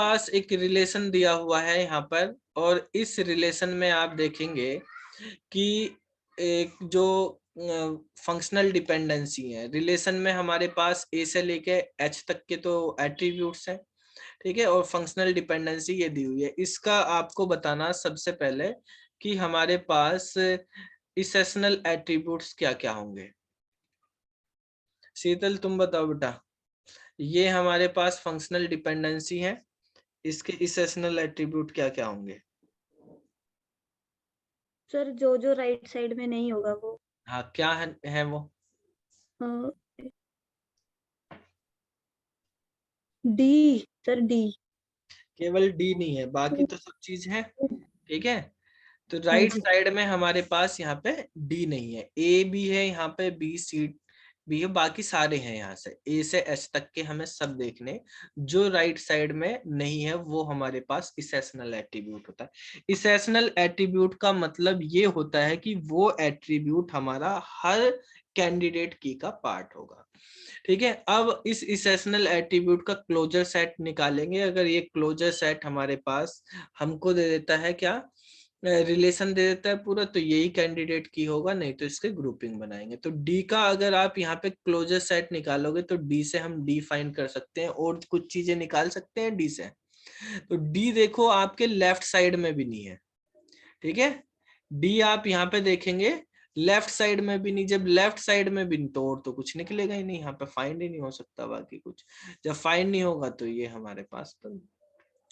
पास एक रिलेशन दिया हुआ है यहाँ पर, और इस रिलेशन में आप देखेंगे कि एक जो फंक्शनल डिपेंडेंसी है, रिलेशन में हमारे पास ए से लेके एच तक के तो एट्रीब्यूट्स हैं, ठीक है, और फंक्शनल डिपेंडेंसी ये दी हुई है। इसका आपको बताना सबसे पहले कि हमारे पास इसेशनल एट्रीब्यूट्स क्या क्या होंगे। शीतल तुम बताओ बेटा, ये हमारे पास फंक्शनल डिपेंडेंसी है, इसके इसेशनल एट्रीब्यूट क्या क्या होंगे। सर जो जो राइट साइड में नहीं होगा वो हाँ, क्या है वो? डी। Sir D. केवल डी नहीं है, बाकी तो सब चीज है, ठीक है। तो हाँ राइट जी। साइड में हमारे पास यहाँ पे डी नहीं है, ए भी है यहाँ पे, बी सी भी है, बाकी सारे हैं यहाँ से ए से एच तक के हमें सब देखने। जो राइट साइड में नहीं है वो हमारे पास इसेशनल एट्रीब्यूट होता है। इसेशनल एट्रीब्यूट का मतलब ये होता है कि वो एट्रीब्यूट हमारा हर कैंडिडेट की का पार्ट होगा, ठीक है। अब इस इसेशनल एट्रीब्यूट का क्लोजर सेट निकालेंगे। अगर ये क्लोजर सेट हमारे पास हमको दे देता है क्या, रिलेशन दे देता है पूरा, तो यही कैंडिडेट की होगा, नहीं तो इसके ग्रुपिंग बनाएंगे। तो डी का अगर आप यहाँ पे क्लोजर सेट निकालोगे तो डी से हम डी फाइंड कर सकते हैं, और कुछ चीजें निकाल सकते हैं डी से। तो डी देखो आपके लेफ्ट साइड में भी नहीं है, ठीक है। डी आप यहाँ पे देखेंगे लेफ्ट साइड में भी नहीं, जब लेफ्ट साइड में भी नहीं तो और तो कुछ निकलेगा ही नहीं, यहाँ पे फाइंड ही नहीं हो सकता बाकी कुछ। जब फाइंड नहीं होगा तो ये हमारे पास तो,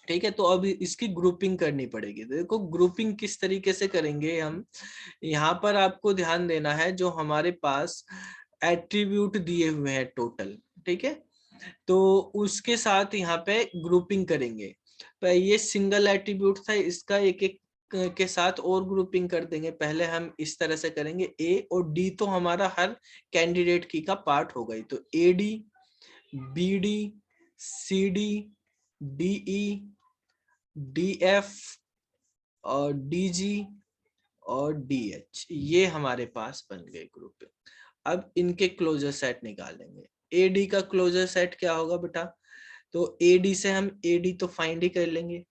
ठीक है। तो अब इसकी ग्रुपिंग करनी पड़ेगी। देखो ग्रुपिंग किस तरीके से करेंगे हम, यहाँ पर आपको ध्यान देना है, जो हमारे पास एट्रीब्यूट दिए हुए हैं टोटल, ठीक है, तो उसके साथ यहाँ पे ग्रुपिंग करेंगे। तो ये सिंगल एट्रीब्यूट था, इसका एक एक के साथ और ग्रुपिंग कर देंगे। पहले हम इस तरह से करेंगे, ए और डी तो हमारा हर कैंडिडेट की का पार्ट हो गई, तो A D, B D, C D, D E, D F और डी जी और डी एच, ये हमारे पास बन गए ग्रुपिंग। अब इनके क्लोजर सेट निकालेंगे। एडी का क्लोजर सेट क्या होगा बेटा, तो एडी से हम एडी तो फाइंड ही कर लेंगे,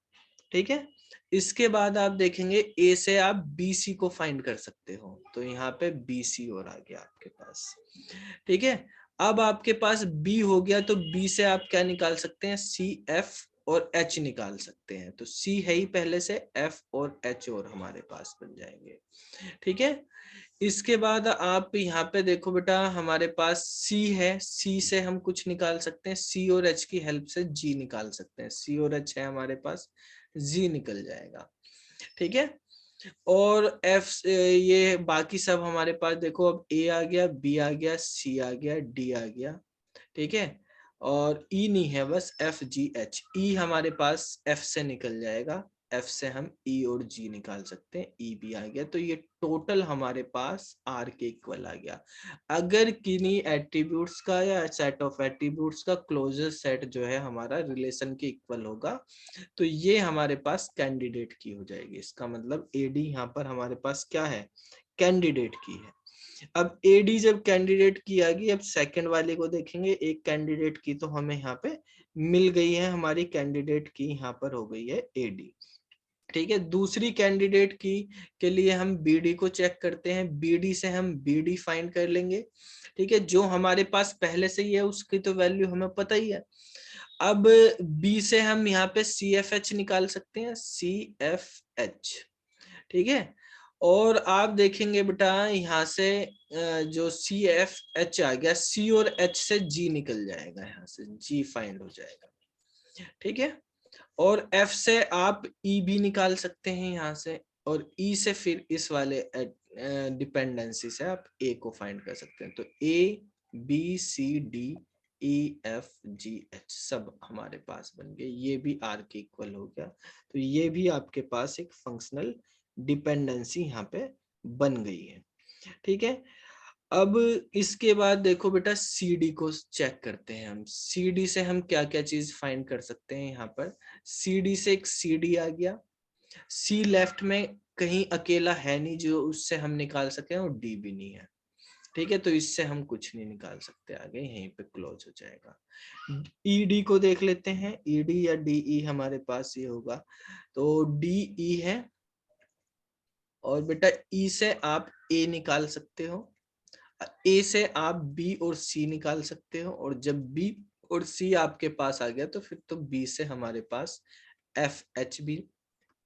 ठीक है। इसके बाद आप देखेंगे ए से आप बीसी को फाइंड कर सकते हो, तो यहाँ पे बीसी और आ गया आपके पास, ठीक है। अब आपके पास बी हो गया, तो बी से आप क्या निकाल सकते हैं, सी एफ और एच निकाल सकते हैं। तो सी है ही पहले से, एफ और एच और हमारे पास बन जाएंगे, ठीक है। इसके बाद आप यहाँ पे देखो बेटा, हमारे पास सी है, सी से हम कुछ निकाल सकते हैं, सी और एच की हेल्प से जी निकाल सकते हैं। सी और एच है हमारे पास, जी निकल जाएगा, ठीक है। और एफ ये बाकी सब हमारे पास देखो, अब ए आ गया, बी आ गया, सी आ गया, डी आ गया, ठीक है। और ई नहीं है, बस एफ जी एच, ई हमारे पास एफ से निकल जाएगा, एफ से हम ई और जी निकाल सकते हैं, ई भी आ गया। तो ये टोटल हमारे पास आर के इक्वल आ गया। अगर किन्हीं एट्रीब्यूट्स का या सेट ऑफ एट्रीब्यूट्स का क्लोजर सेट जो है हमारा रिलेशन के इक्वल होगा, तो ये हमारे पास कैंडिडेट की हो जाएगी। इसका मतलब एडी यहाँ पर हमारे पास क्या है, कैंडिडेट की है। अब एडी जब कैंडिडेट की आ गई, अब सेकंड वाले को देखेंगे, एक कैंडिडेट की तो हमें यहाँ पे मिल गई है, हमारी कैंडिडेट की यहाँ पर हो गई है एडी, ठीक है। दूसरी कैंडिडेट की के लिए हम बीडी को चेक करते हैं, बीडी से हम बीडी फाइंड कर लेंगे, ठीक है। जो हमारे पास पहले से ही है उसकी तो वैल्यू हमें पता ही है। अब बी से हम यहाँ पे सी एफ एच निकाल सकते हैं, सी एफ एच, ठीक है। और आप देखेंगे बेटा यहाँ से जो सी एफ एच आ गया, सी और एच से जी निकल जाएगा, यहाँ से जी फाइंड हो जाएगा, ठीक है। और एफ से आप ई भी निकाल सकते हैं यहाँ से, और ई से फिर इस वाले डिपेंडेंसी से आप ए को फाइंड कर सकते हैं। तो A B C D E F G H सब हमारे पास बन गए, ये भी आर के इक्वल हो गया। तो ये भी आपके पास एक फंक्शनल डिपेंडेंसी यहाँ पे बन गई है, ठीक है। अब इसके बाद देखो बेटा, CD को चेक करते हैं हम। CD से हम क्या क्या चीज फाइंड कर सकते हैं, यहाँ पर CD से एक CD आ गया, C लेफ्ट में कहीं अकेला है नहीं जो उससे हम निकाल सके, और D भी नहीं है, ठीक है, तो इससे हम कुछ नहीं निकाल सकते आगे, यहीं पे क्लोज हो जाएगा। ईडी को देख लेते हैं, ईडी या डीई हमारे पास ये होगा, तो डीई है, और बेटा ई से आप ए निकाल सकते हो, ए से आप बी और सी निकाल सकते हो, और जब बी और सी आपके पास आ गया तो फिर तो बी से हमारे पास एफ एच भी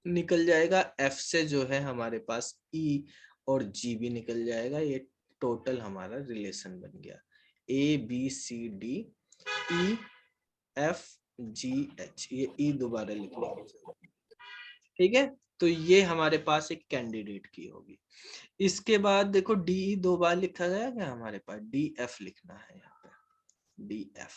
निकल जाएगा, एफ से जो है हमारे पास ई और जी भी निकल जाएगा। ये टोटल हमारा रिलेशन बन गया, A B C D E F G H, ये ई दोबारा लिख लेंगे, ठीक है। तो ये हमारे पास एक कैंडिडेट की होगी। इसके बाद देखो डी दो बार लिखा गया क्या हमारे पास, डी एफ लिखना है यहाँ पे, डी एफ,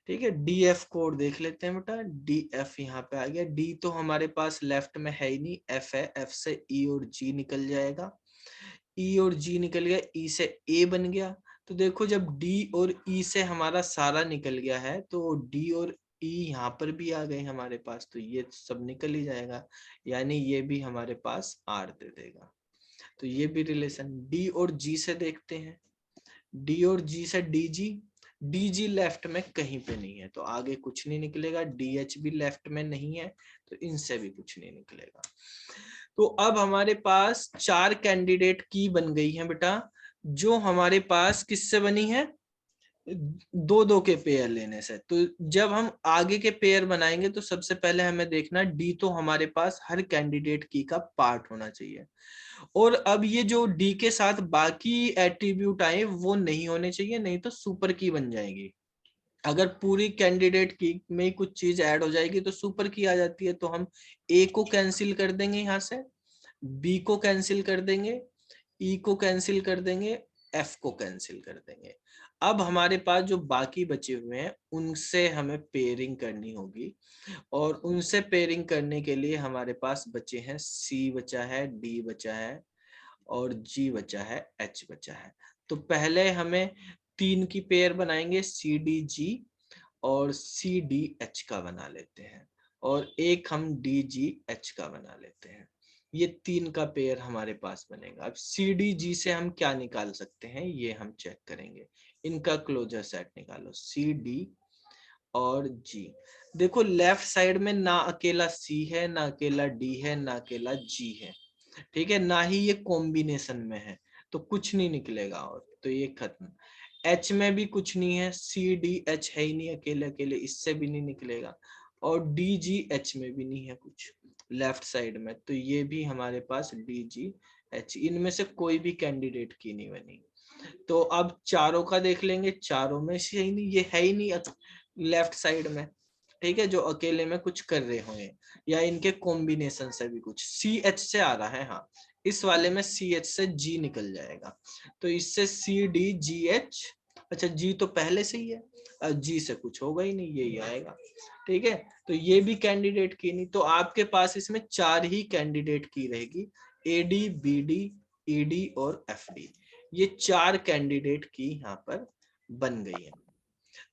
ठीक है। डी एफ कोड देख लेते हैं बेटा, डी एफ यहाँ पे आ गया, डी तो हमारे पास लेफ्ट में है ही नहीं, एफ है, एफ से ई और जी निकल जाएगा, ई और जी निकल गया, ई से ए बन गया। तो देखो जब डी और ई से हमारा सारा निकल गया है, तो डी और ई यहाँ पर भी आ गए हमारे पास, तो ये सब निकल ही जाएगा, यानी ये भी हमारे पास आर दे देगा। तो ये भी रिलेशन। डी और जी से देखते हैं, डी और जी से डी जी लेफ्ट में कहीं पे नहीं है, तो आगे कुछ नहीं निकलेगा, डी एच भी लेफ्ट में नहीं है, तो इनसे भी कुछ नहीं निकलेगा। तो अब हमारे पास 4 कैंडिडेट की बन गई है बेटा, जो हमारे पास किससे बनी है, दो दो के पेयर लेने से। तो जब हम आगे के पेयर बनाएंगे तो सबसे पहले हमें देखना, डी तो हमारे पास हर कैंडिडेट की का पार्ट होना चाहिए, और अब ये जो डी के साथ बाकी एट्रीब्यूट आए वो नहीं होने चाहिए, नहीं तो सुपर की बन जाएगी। अगर पूरी कैंडिडेट की में कुछ चीज ऐड हो जाएगी तो सुपर की आ जाती है, तो हम ए को कैंसिल कर देंगे, यहाँ से बी को कैंसिल कर देंगे, ई को कैंसिल कर देंगे, एफ को कैंसिल कर देंगे। अब हमारे पास जो बाकी बचे हुए हैं उनसे हमें पेयरिंग करनी होगी, और उनसे पेयरिंग करने के लिए हमारे पास बचे हैं, सी बचा है, डी बचा है, और जी बचा है, एच बचा है। तो पहले हमें 3 की पेयर बनाएंगे, सी डी जी और सी डी एच का बना लेते हैं, और एक हम डी जी एच का बना लेते हैं। ये 3 का पेयर हमारे पास बनेगा। अब सी डी जी से हम क्या निकाल सकते हैं ये हम चेक करेंगे, इनका क्लोजर सेट निकालो, सी डी और जी। देखो लेफ्ट साइड में ना अकेला सी है, ना अकेला डी है, ना अकेला जी है, ठीक है, ना ही ये कॉम्बिनेशन में है, तो कुछ नहीं निकलेगा, और तो ये खत्म। एच में भी कुछ नहीं है, सी डी एच है ही नहीं, अकेले अकेले इससे भी नहीं निकलेगा, और डी जी एच में भी नहीं है कुछ लेफ्ट साइड में, तो ये भी हमारे पास डी जी एच, इनमें से कोई भी कैंडिडेट की नहीं बनी। तो अब चारों का देख लेंगे, चारों में से ही नहीं, ये है ही नहीं लेफ्ट साइड में, ठीक है, जो अकेले में कुछ कर रहे होंगे, या इनके कॉम्बिनेशन से भी कुछ, सी एच से आ रहा है, हाँ इस वाले में सी एच से जी निकल जाएगा, तो इससे सी डी जी एच, अच्छा जी तो पहले से ही है, जी से कुछ होगा ही नहीं, यही आएगा, ठीक है। तो ये भी कैंडिडेट की नहीं, तो आपके पास इसमें 4 ही कैंडिडेट की रहेगी, A D B D E D और एफ डी, ये 4 कैंडिडेट की यहाँ पर बन गई है।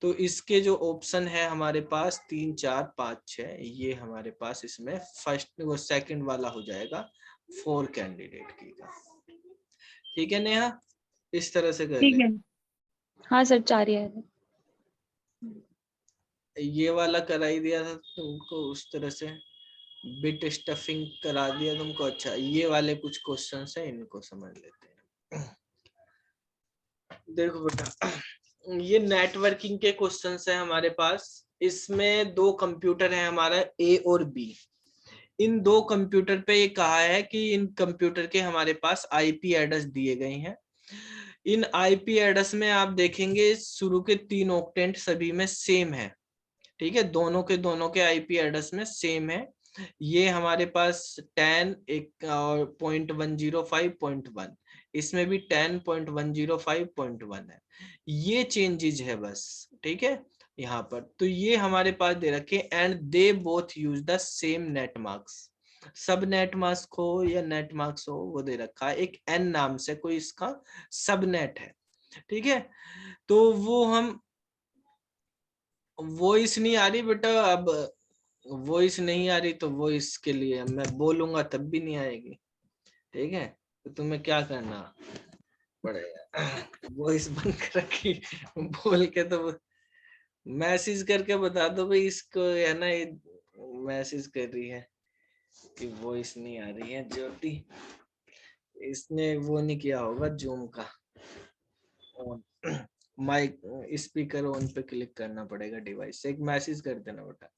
तो इसके जो ऑप्शन है हमारे पास 3 4 5 6, ये हमारे पास इसमें फर्स्ट वो सेकंड वाला हो जाएगा 4 कैंडिडेट की का, ठीक है नेहा, इस तरह से कर ले। ठीक है। हाँ सर, 4 ही है। ये वाला करा ही दिया था तुमको उस तरह से, बिट स्टफिंग करा दिया तुमको। अच्छा ये वाले कुछ क्वेश्चन है, इनको समझ लेते हैं। देखो बेटा, ये नेटवर्किंग के क्वेश्चन है हमारे पास, इसमें 2 कंप्यूटर है हमारा ए और बी, इन 2 कंप्यूटर पे ये कहा है कि इन कंप्यूटर के हमारे पास आईपी एड्रेस दिए गए हैं। इन आईपी एड्रेस में आप देखेंगे शुरू के 3 ऑक्टेंट सभी में सेम है, ठीक है, दोनों के आईपी एड्रेस में सेम है। ये हमारे पास 10 एक और 0.105.1, इसमें भी 10.105.1 है, ये चेंजेस है बस, ठीक है यहाँ पर। तो ये हमारे पास दे रखे, and they both use the same net marks, सब नेट मास्क हो या नेट मार्क्स हो वो दे रखा है, एक एन नाम से कोई इसका सब नेट है, ठीक है। तो वो हम वॉइस नहीं आ रही बेटा, अब वॉइस नहीं आ रही तो वॉइस के लिए मैं बोलूंगा तब भी नहीं आएगी, ठीक है, तो तुम्हें क्या करना, पड़ेगा। वॉइस बंद कर रखी, बोल के तो मैसेज करके बता दो भाई इसको, है ना, ये मैसेज कर रही है कि वॉइस नहीं आ रही है ज्योति, इसने वो नहीं किया होगा जूम का ऑन, माइक स्पीकर ऑन पे क्लिक करना पड़ेगा डिवाइस से। एक मैसेज कर देना बेटा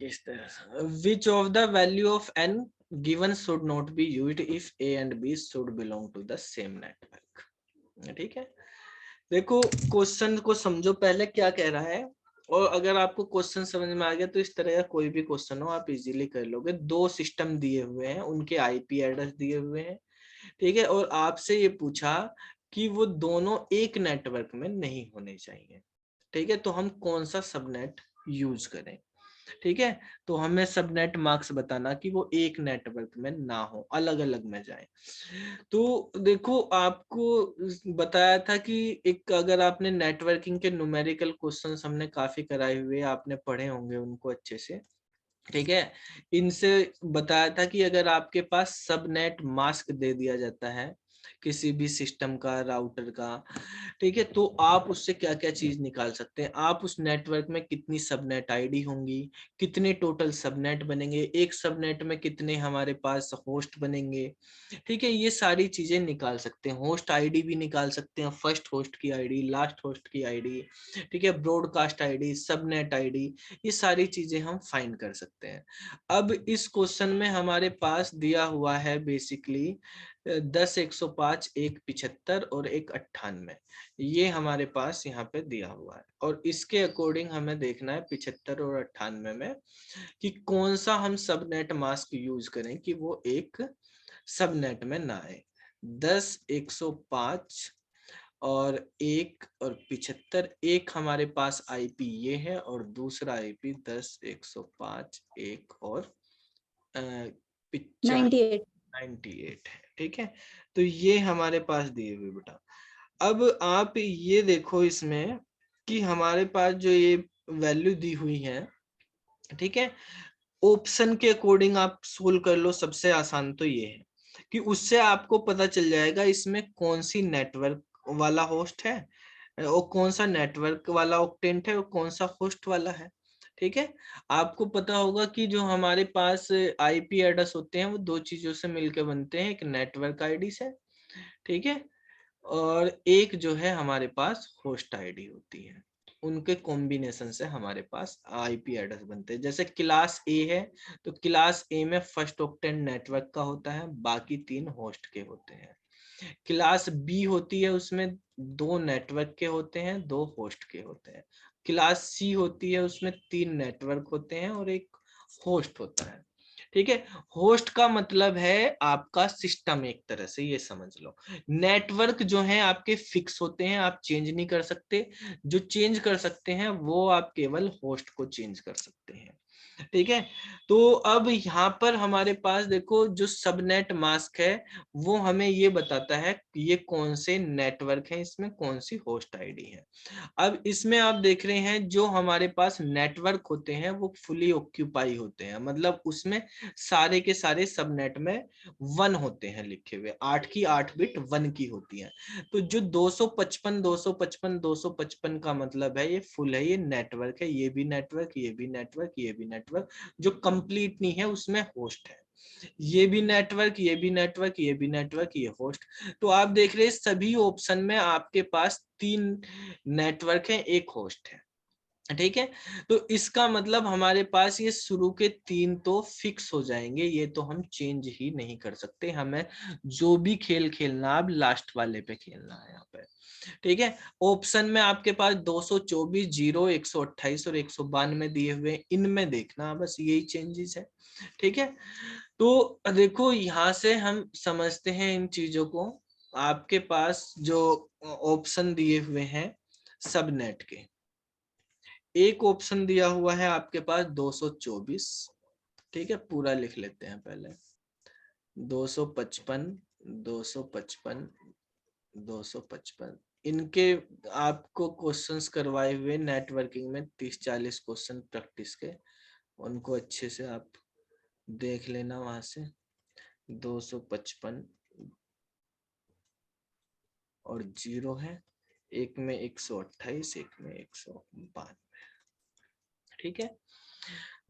इस तरह से, which of the value of n given should not be used if a and b should belong to the same network. ठीक है, देखो क्वेश्चन को समझो पहले क्या कह रहा है, और अगर आपको क्वेश्चन समझ में आ गया तो इस तरह का कोई भी क्वेश्चन हो आप इजीली कर लोगे। दो सिस्टम दिए हुए हैं, उनके आईपी एड्रेस दिए हुए हैं, ठीक है, और आपसे ये पूछा कि वो दोनों एक नेटवर्क में नहीं होने चाहिए। ठीक है, तो हम कौन सा सबनेट यूज करें। ठीक है, तो हमें सबनेट मार्क्स बताना कि वो एक नेटवर्क में ना हो, अलग अलग में जाए। तो देखो आपको बताया था कि एक, अगर आपने नेटवर्किंग के न्यूमेरिकल क्वेश्चंस हमने काफी कराए हुए, आपने पढ़े होंगे उनको अच्छे से। ठीक है, इनसे बताया था कि अगर आपके पास सबनेट मास्क दे दिया जाता है किसी भी सिस्टम का, राउटर का, ठीक है, तो आप उससे क्या क्या चीज निकाल सकते हैं। आप उस नेटवर्क में कितनी सबनेट आईडी होंगी, कितने टोटल सबनेट बनेंगे, एक सबनेट में कितने हमारे पास होस्ट बनेंगे, ठीक है, ये सारी चीजें निकाल सकते हैं। होस्ट आईडी भी निकाल सकते हैं, फर्स्ट होस्ट की आईडी, लास्ट होस्ट की आईडी, ठीक है, ब्रॉडकास्ट आईडी, सबनेट आईडी, ये सारी चीजें हम फाइंड कर सकते हैं। अब इस क्वेश्चन में हमारे पास दिया हुआ है बेसिकली 10, 105, एक 75 और एक 98, ये हमारे पास यहाँ पे दिया हुआ है। और इसके अकॉर्डिंग हमें देखना है 75 और 98 में कि कौन सा हम सबनेट मास्क यूज करें कि वो एक सबनेट में ना आए। 10, 105 और एक और 75, एक हमारे पास आईपी ये है और दूसरा आईपी 10, 105, एक और 98। 98 है। ठीक है, तो ये हमारे पास दिए हुए बेटा। अब आप ये देखो इसमें कि हमारे पास जो ये वैल्यू दी हुई है, ठीक है, ऑप्शन के अकॉर्डिंग आप सोल्व कर लो। सबसे आसान तो ये है कि उससे आपको पता चल जाएगा इसमें कौन सी नेटवर्क वाला होस्ट है और कौन सा नेटवर्क वाला ऑक्टेंट है और कौन सा होस्ट वाला है। ठीक है, आपको पता होगा कि जो हमारे पास आईपी एड्रेस होते हैं वो दो चीजों से मिलकर बनते हैं, एक नेटवर्क आईडी से, ठीक है, और एक जो है हमारे पास होस्ट आईडी होती है। उनके कॉम्बिनेशन से हमारे पास आईपी एड्रेस बनते हैं। जैसे क्लास ए है तो क्लास ए में फर्स्ट ऑक्टेंट नेटवर्क का होता है, बाकी 3 होस्ट के होते हैं। क्लास बी होती है, उसमें 2 नेटवर्क के होते हैं, 2 होस्ट के होते हैं। क्लास सी होती है, उसमें 3 नेटवर्क होते हैं और एक होस्ट होता है। ठीक है, होस्ट का मतलब है आपका सिस्टम, एक तरह से ये समझ लो। नेटवर्क जो है आपके फिक्स होते हैं, आप चेंज नहीं कर सकते। जो चेंज कर सकते हैं वो आप केवल होस्ट को चेंज कर सकते हैं। ठीक है, तो अब यहाँ पर हमारे पास देखो जो सबनेट मास्क है वो हमें ये बताता है कि ये कौन से नेटवर्क है, इसमें कौन सी होस्ट आईडी है। अब इसमें आप देख रहे हैं जो हमारे पास नेटवर्क होते हैं वो फुली ऑक्यूपाई होते हैं, मतलब उसमें सारे के सारे सबनेट में 1 होते हैं लिखे हुए, 8 की 8 बिट 1 की होती है। तो जो 255 255 255 का मतलब है ये फुल है, ये नेटवर्क है, ये भी नेटवर्क, ये भी नेटवर्क, ये भी नेटवर्क। जो कंप्लीट नहीं है उसमें होस्ट है, ये भी नेटवर्क, ये भी नेटवर्क, ये भी नेटवर्क, ये होस्ट। तो आप देख रहे हैं सभी ऑप्शन में आपके पास 3 नेटवर्क है, एक होस्ट है। ठीक है, तो इसका मतलब हमारे पास ये शुरू के 3 तो फिक्स हो जाएंगे, ये तो हम चेंज ही नहीं कर सकते। हमें जो भी खेल खेलना अब लास्ट वाले पे खेलना है यहाँ पे। ठीक है, ऑप्शन में आपके पास 224, 0, 128 और 192 दिए हुए, इनमें देखना बस यही चेंजेस है। ठीक है, तो देखो यहाँ से हम समझते हैं इन चीजों को। आपके पास जो ऑप्शन दिए हुए हैं सबनेट के, एक ऑप्शन दिया हुआ है आपके पास 224, ठीक है, पूरा लिख लेते हैं पहले। 255, 255, 255, इनके आपको क्वेश्चंस करवाए हुए नेटवर्किंग में 30-40 क्वेश्चन प्रैक्टिस के, उनको अच्छे से आप देख लेना वहां से। 255, और 0 है, एक में 128, एक में 192। ठीक है,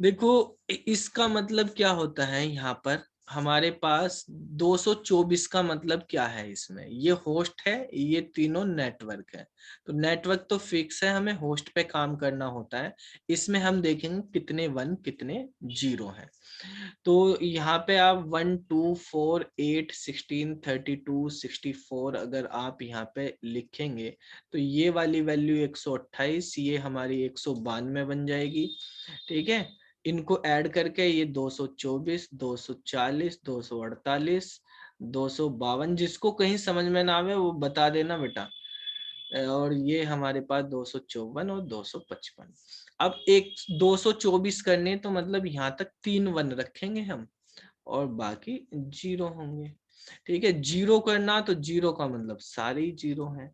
देखो इसका मतलब क्या होता है, यहाँ पर हमारे पास 224 का मतलब क्या है, इसमें ये होस्ट है, ये तीनों नेटवर्क है। तो नेटवर्क तो फिक्स है, हमें होस्ट पे काम करना होता है। इसमें हम देखेंगे कितने 1 कितने 0 है। तो यहाँ पे आप 1 2 4 8 16 32 64 अगर आप यहाँ पे लिखेंगे तो ये वाली वैल्यू 128, ये हमारी 192 बन जाएगी। ठीक है, इनको ऐड करके ये 224 240 248 252, जिसको कहीं समझ में ना आवे वो बता देना बेटा। और ये हमारे पास 254 और 255। अब एक 224 करने तो मतलब यहाँ तक 3 1 रखेंगे हम और बाकी 0 होंगे। ठीक है, 0 करना तो 0 का मतलब सारे ही 0 हैं।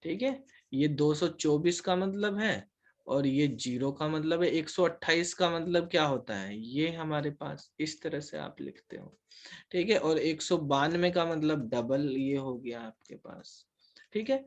ठीक है, ये 224 का मतलब है और ये 0 का मतलब है। 128 का मतलब क्या होता है, ये हमारे पास इस तरह से आप लिखते हो। ठीक है, और 192 का मतलब डबल ये हो गया आपके पास। ठीक है,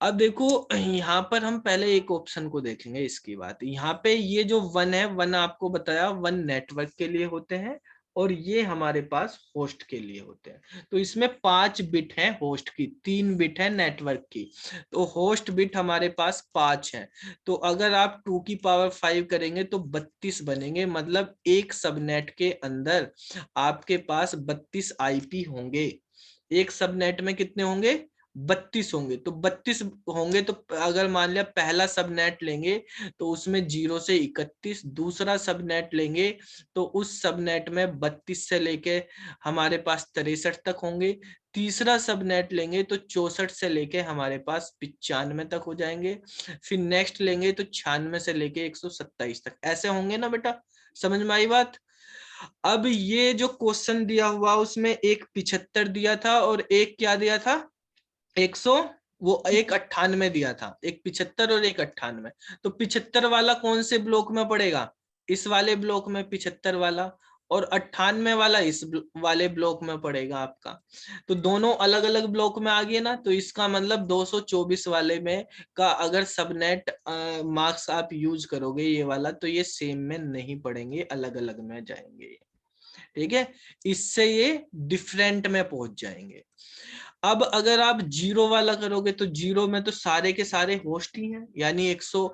अब देखो यहाँ पर हम पहले एक ऑप्शन को देखेंगे, इसकी बात यहाँ पे ये जो 1 है, 1 आपको बताया 1 नेटवर्क के लिए होते हैं और ये हमारे पास होस्ट के लिए होते हैं। तो इसमें 5 बिट है होस्ट की, 3 बिट है नेटवर्क की। तो होस्ट बिट हमारे पास 5 है। तो अगर आप 2 की पावर 5 करेंगे तो 32 बनेंगे, मतलब एक सबनेट के अंदर आपके पास 32 आईपी होंगे। एक सबनेट में कितने होंगे, 32 होंगे। तो 32 होंगे तो अगर मान लिया पहला सबनेट लेंगे तो उसमें 0 से 31, दूसरा सबनेट लेंगे तो उस सबनेट में 32 से लेके हमारे पास 63 तक होंगे। तीसरा सबनेट लेंगे तो 64 से लेके हमारे पास 95 तक हो जाएंगे। फिर नेक्स्ट लेंगे तो 96 से लेके 127 तक, ऐसे होंगे ना बेटा, समझ में आई बात। अब ये जो क्वेश्चन दिया हुआ उसमें एक 75 दिया था और एक क्या दिया था, 100, वो एक 98 दिया था, एक 75 और एक 98। तो 75 वाला कौन से ब्लॉक में पड़ेगा, इस वाले ब्लॉक में 75 वाला, और 98 वाला इस वाले ब्लॉक में पड़ेगा आपका। तो दोनों अलग अलग ब्लॉक में आ गए ना, तो इसका मतलब 224 वाले में का अगर सबनेट मार्क्स आप यूज करोगे ये वाला, तो ये सेम में नहीं पड़ेंगे, अलग अलग में जाएंगे। ठीक है, इससे ये डिफरेंट में पहुंच जाएंगे। अब अगर आप 0 वाला करोगे तो 0 में तो सारे के सारे होस्ट ही हैं, यानी 100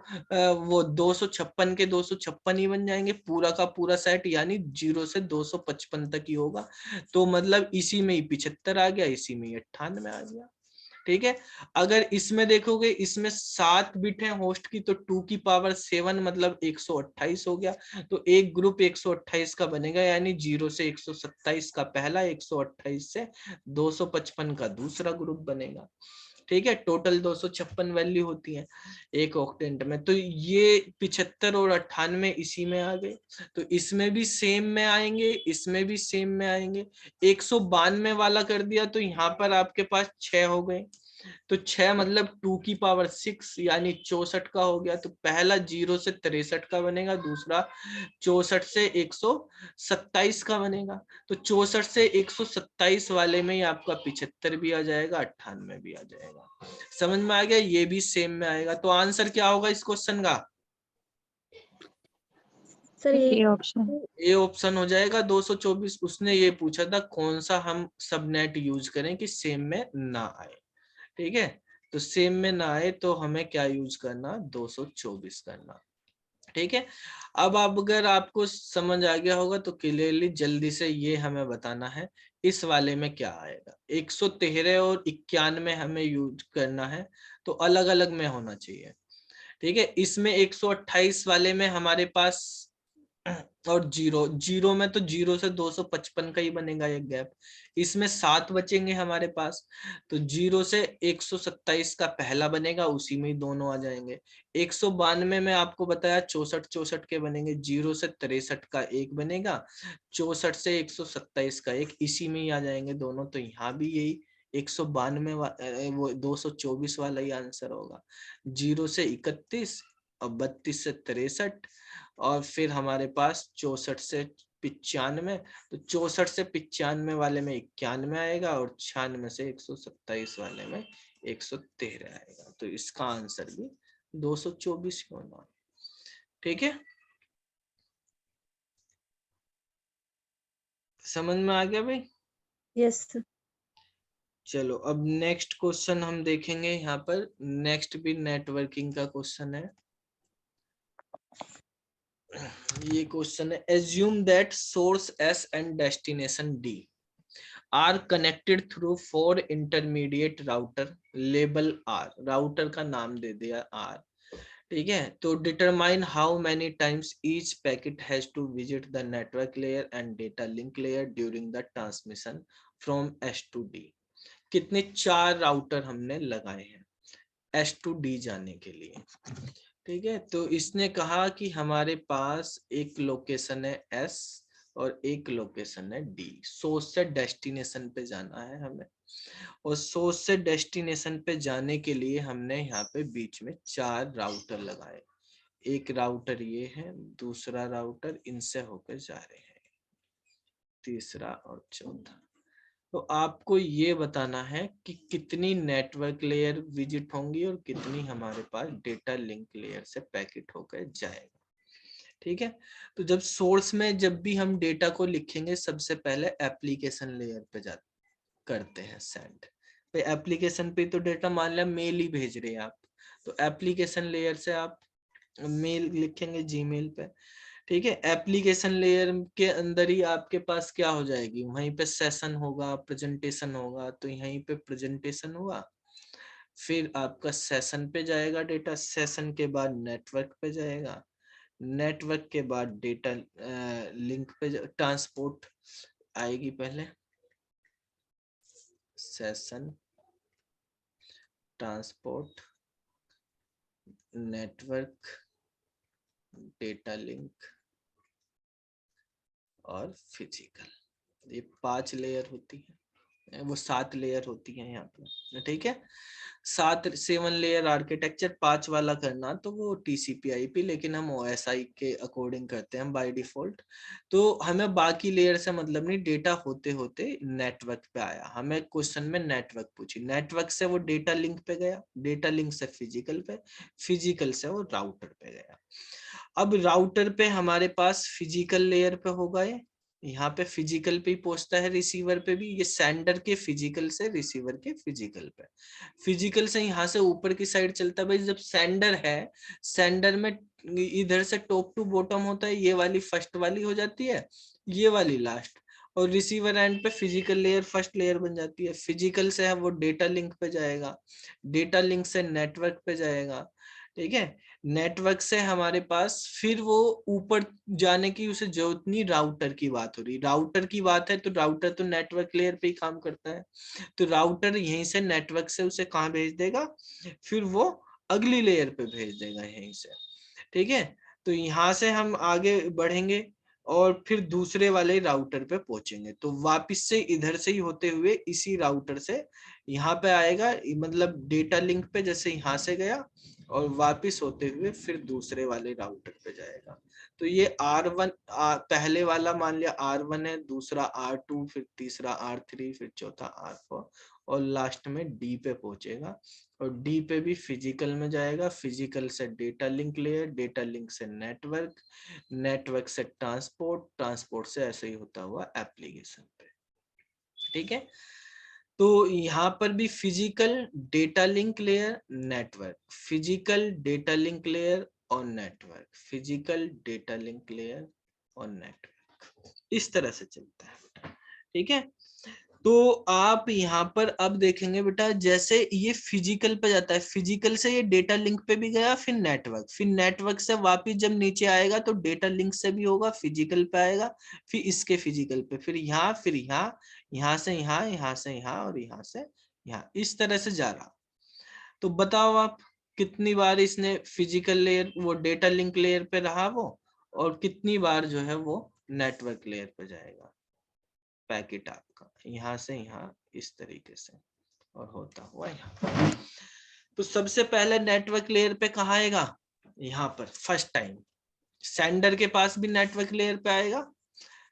वो 256 के 256 ही बन जाएंगे, पूरा का पूरा सेट, यानी 0 से 255 तक ही होगा। तो मतलब इसी में ही 75 आ गया, इसी में ही 98 आ गया। ठीक है, अगर इसमें देखोगे इसमें 7 बिट है होस्ट की, तो 2 की पावर 7 मतलब 128 हो गया। तो एक ग्रुप 128 का बनेगा, यानी 0 से 127 का पहला, 128 से 255 का दूसरा ग्रुप बनेगा। ठीक है, टोटल 256 वैल्यू होती है एक ऑक्टेंट में। तो ये 75 और 98 इसी में आ गए, तो इसमें भी सेम में आएंगे, इसमें भी सेम में आएंगे। 192 वाला कर दिया तो यहाँ पर आपके पास 6 हो गए, तो 6 मतलब 2 की पावर 6 यानी 64 का हो गया। तो पहला 0 से 63 का बनेगा, दूसरा 64 से 127 का बनेगा। तो 64 से 127 वाले में ही आपका 75 भी आ जाएगा, 98 भी आ जाएगा। समझ में आ गया, ये भी सेम में आएगा। तो आंसर क्या होगा इस क्वेश्चन का, सर ये ऑप्शन। ए ऑप्शन हो जाएगा 224। उसने ये पूछा था कौन सा हम सबनेट यूज करें कि सेम में ना आए। ठीक है, तो सेम में ना आए तो हमें क्या यूज करना, 224 करना। ठीक है, अब अगर आपको समझ आ गया होगा तो क्लियरली जल्दी से ये हमें बताना है इस वाले में क्या आएगा। 113 और 91 हमें यूज करना है, तो अलग अलग में होना चाहिए। ठीक है, इसमें 128 वाले में हमारे पास और 0 0 में तो 0 से 255 का ही बनेगा एक गैप। इसमें 7 बचेंगे हमारे पास, तो 0 से 127 का पहला बनेगा, उसी में ही दोनों आ जाएंगे। 192 में आपको बताया 64 64 के बनेंगे, 0 से 63 का एक बनेगा, 64 से 127 का एक, इसी में ही आ जाएंगे दोनों। तो यहाँ भी यही 192 वो 224 वाला ही आंसर होगा। 0 से 31 और 32 से 63, और फिर हमारे पास 64 से 95। तो 64 से 95 वाले में 91 आएगा और 96 से 127 वाले में 113 आएगा। तो इसका आंसर भी 224 होना। ठीक है, समझ में आ गया भाई? Yes sir. चलो अब नेक्स्ट क्वेश्चन हम देखेंगे। यहाँ पर नेक्स्ट भी नेटवर्किंग का क्वेश्चन है। ये क्वेश्चन है, assume that source S and destination D are connected through 4 intermediate router label R। Router का नाम दे दिया R। ठीक है, तो determine how many times each packet has to visit the network layer and data link layer during the transmission from S to D। कितने 4 router हमने लगाए हैं S to D जाने के लिए। ठीक है, तो इसने कहा कि हमारे पास एक लोकेशन है S और एक लोकेशन है D। सोर्स से डेस्टिनेशन पे जाना है हमें, और सोर्स से डेस्टिनेशन पे जाने के लिए हमने यहाँ पे बीच में 4 राउटर लगाए। एक राउटर ये है, दूसरा राउटर इनसे होकर जा रहे हैं, तीसरा और चौथा। तो आपको ये बताना है कि कितनी नेटवर्क लेयर विजिट होंगी और कितनी हमारे पास डेटा लिंक लेयर से पैकेट होकर जाएगा। ठीक है, तो जब सोर्स में जब भी हम डेटा को लिखेंगे, सबसे पहले एप्लीकेशन लेयर पे जा करते हैं सेंड। भाई एप्लीकेशन पे तो डेटा मान लिया मेल ही भेज रहे हैं आप, तो एप्लीकेशन लेयर से आप मेल लिखेंगे जीमेल पे। ठीक है, एप्लीकेशन लेयर के अंदर ही आपके पास क्या हो जाएगी, वहीं पे सेशन होगा, प्रेजेंटेशन होगा, तो यहीं पे प्रेजेंटेशन हुआ, फिर आपका सेशन पे जाएगा डेटा, सेशन के बाद नेटवर्क पे जाएगा, नेटवर्क के बाद डेटा लिंक पे ट्रांसपोर्ट आएगी, पहले session, transport, network, data link और फिजिकल। ये 5 लेयर होती है, वो 7 लेयर होती है यहाँ पे। ठीक है, 7 लेयर आर्किटेक्चर 5 वाला करना तो वो TCP/IP, लेकिन हम OSI के अकॉर्डिंग करते हैं बाय डिफॉल्ट। तो हमें बाकी लेयर से मतलब नहीं, डेटा होते होते नेटवर्क पे आया, हमें क्वेश्चन में नेटवर्क पूछी, नेटवर्क से वो डेटा लिंक पे गया, डेटा लिंक से फिजिकल पे, फिजिकल से वो राउटर पे गया। अब राउटर पे हमारे पास फिजिकल लेयर पे होगा, ये यहाँ पे फिजिकल पे ही पहुंचता है, रिसीवर पे भी, ये सेंडर के फिजिकल से रिसीवर के फिजिकल पे, फिजिकल से यहाँ से ऊपर की साइड चलता है। भाई जब सेंडर है, सेंडर में इधर से टॉप टू बॉटम होता है, ये वाली फर्स्ट वाली हो जाती है, ये वाली लास्ट, और रिसीवर एंड पे फिजिकल लेयर फर्स्ट लेयर बन जाती है। फिजिकल से है वो डेटा लिंक पे जाएगा, डेटा लिंक से नेटवर्क पे जाएगा। ठीक है, नेटवर्क से हमारे पास फिर वो ऊपर जाने की उसे जरूरत नहीं, राउटर की बात हो रही, राउटर की बात है, तो राउटर तो नेटवर्क लेयर पे ही काम करता है, तो राउटर यहीं से नेटवर्क से उसे कहाँ भेज देगा, फिर वो अगली लेयर पे भेज देगा यहीं से। ठीक है, तो यहाँ से हम आगे बढ़ेंगे और फिर दूसरे वाले राउटर पे पहुंचेंगे, तो वापिस से इधर से ही होते हुए इसी राउटर से यहाँ पे आएगा, मतलब डेटा लिंक पे जैसे यहाँ से गया और वापिस होते हुए फिर दूसरे वाले राउटर पे जाएगा। तो ये R1 पहले वाला मान लिया R1 है, दूसरा R2, फिर तीसरा R3, फिर चौथा R4, और लास्ट में D पे पहुंचेगा, और D पे भी फिजिकल में जाएगा, फिजिकल से data link layer, data link से नेटवर्क, नेटवर्क से ट्रांसपोर्ट, ट्रांसपोर्ट से ऐसे ही होता हुआ एप्लीकेशन पे। ठीक है, तो यहाँ पर भी physical, data link layer, network, physical, data link layer और network, physical, data link layer और नेटवर्क, इस तरह से चलता है। ठीक है, तो आप यहाँ पर अब देखेंगे बेटा, जैसे ये फिजिकल पे जाता है, फिजिकल से ये डेटा लिंक पे भी गया, फिर नेटवर्क, फिर नेटवर्क से वापस जब नीचे आएगा तो डेटा लिंक से भी होगा, फिजिकल पे आएगा, फिर इसके फिजिकल पे, फिर यहाँ, फिर यहाँ, यहाँ से यहाँ, यहाँ से यहाँ और यहाँ से यहाँ, इस तरह से जा रहा। तो बताओ आप कितनी बार इसने फिजिकल लेयर, वो डेटा लिंक लेयर पे रहा वो, और कितनी बार जो है वो नेटवर्क लेयर पे जाएगा पैकेट आपका, यहाँ से यहाँ इस तरीके से और होता हुआ यहाँ। तो सबसे पहले नेटवर्क लेयर पे कहाँ आएगा, यहाँ पर फर्स्ट टाइम सेंडर के पास भी नेटवर्क लेयर पे आएगा।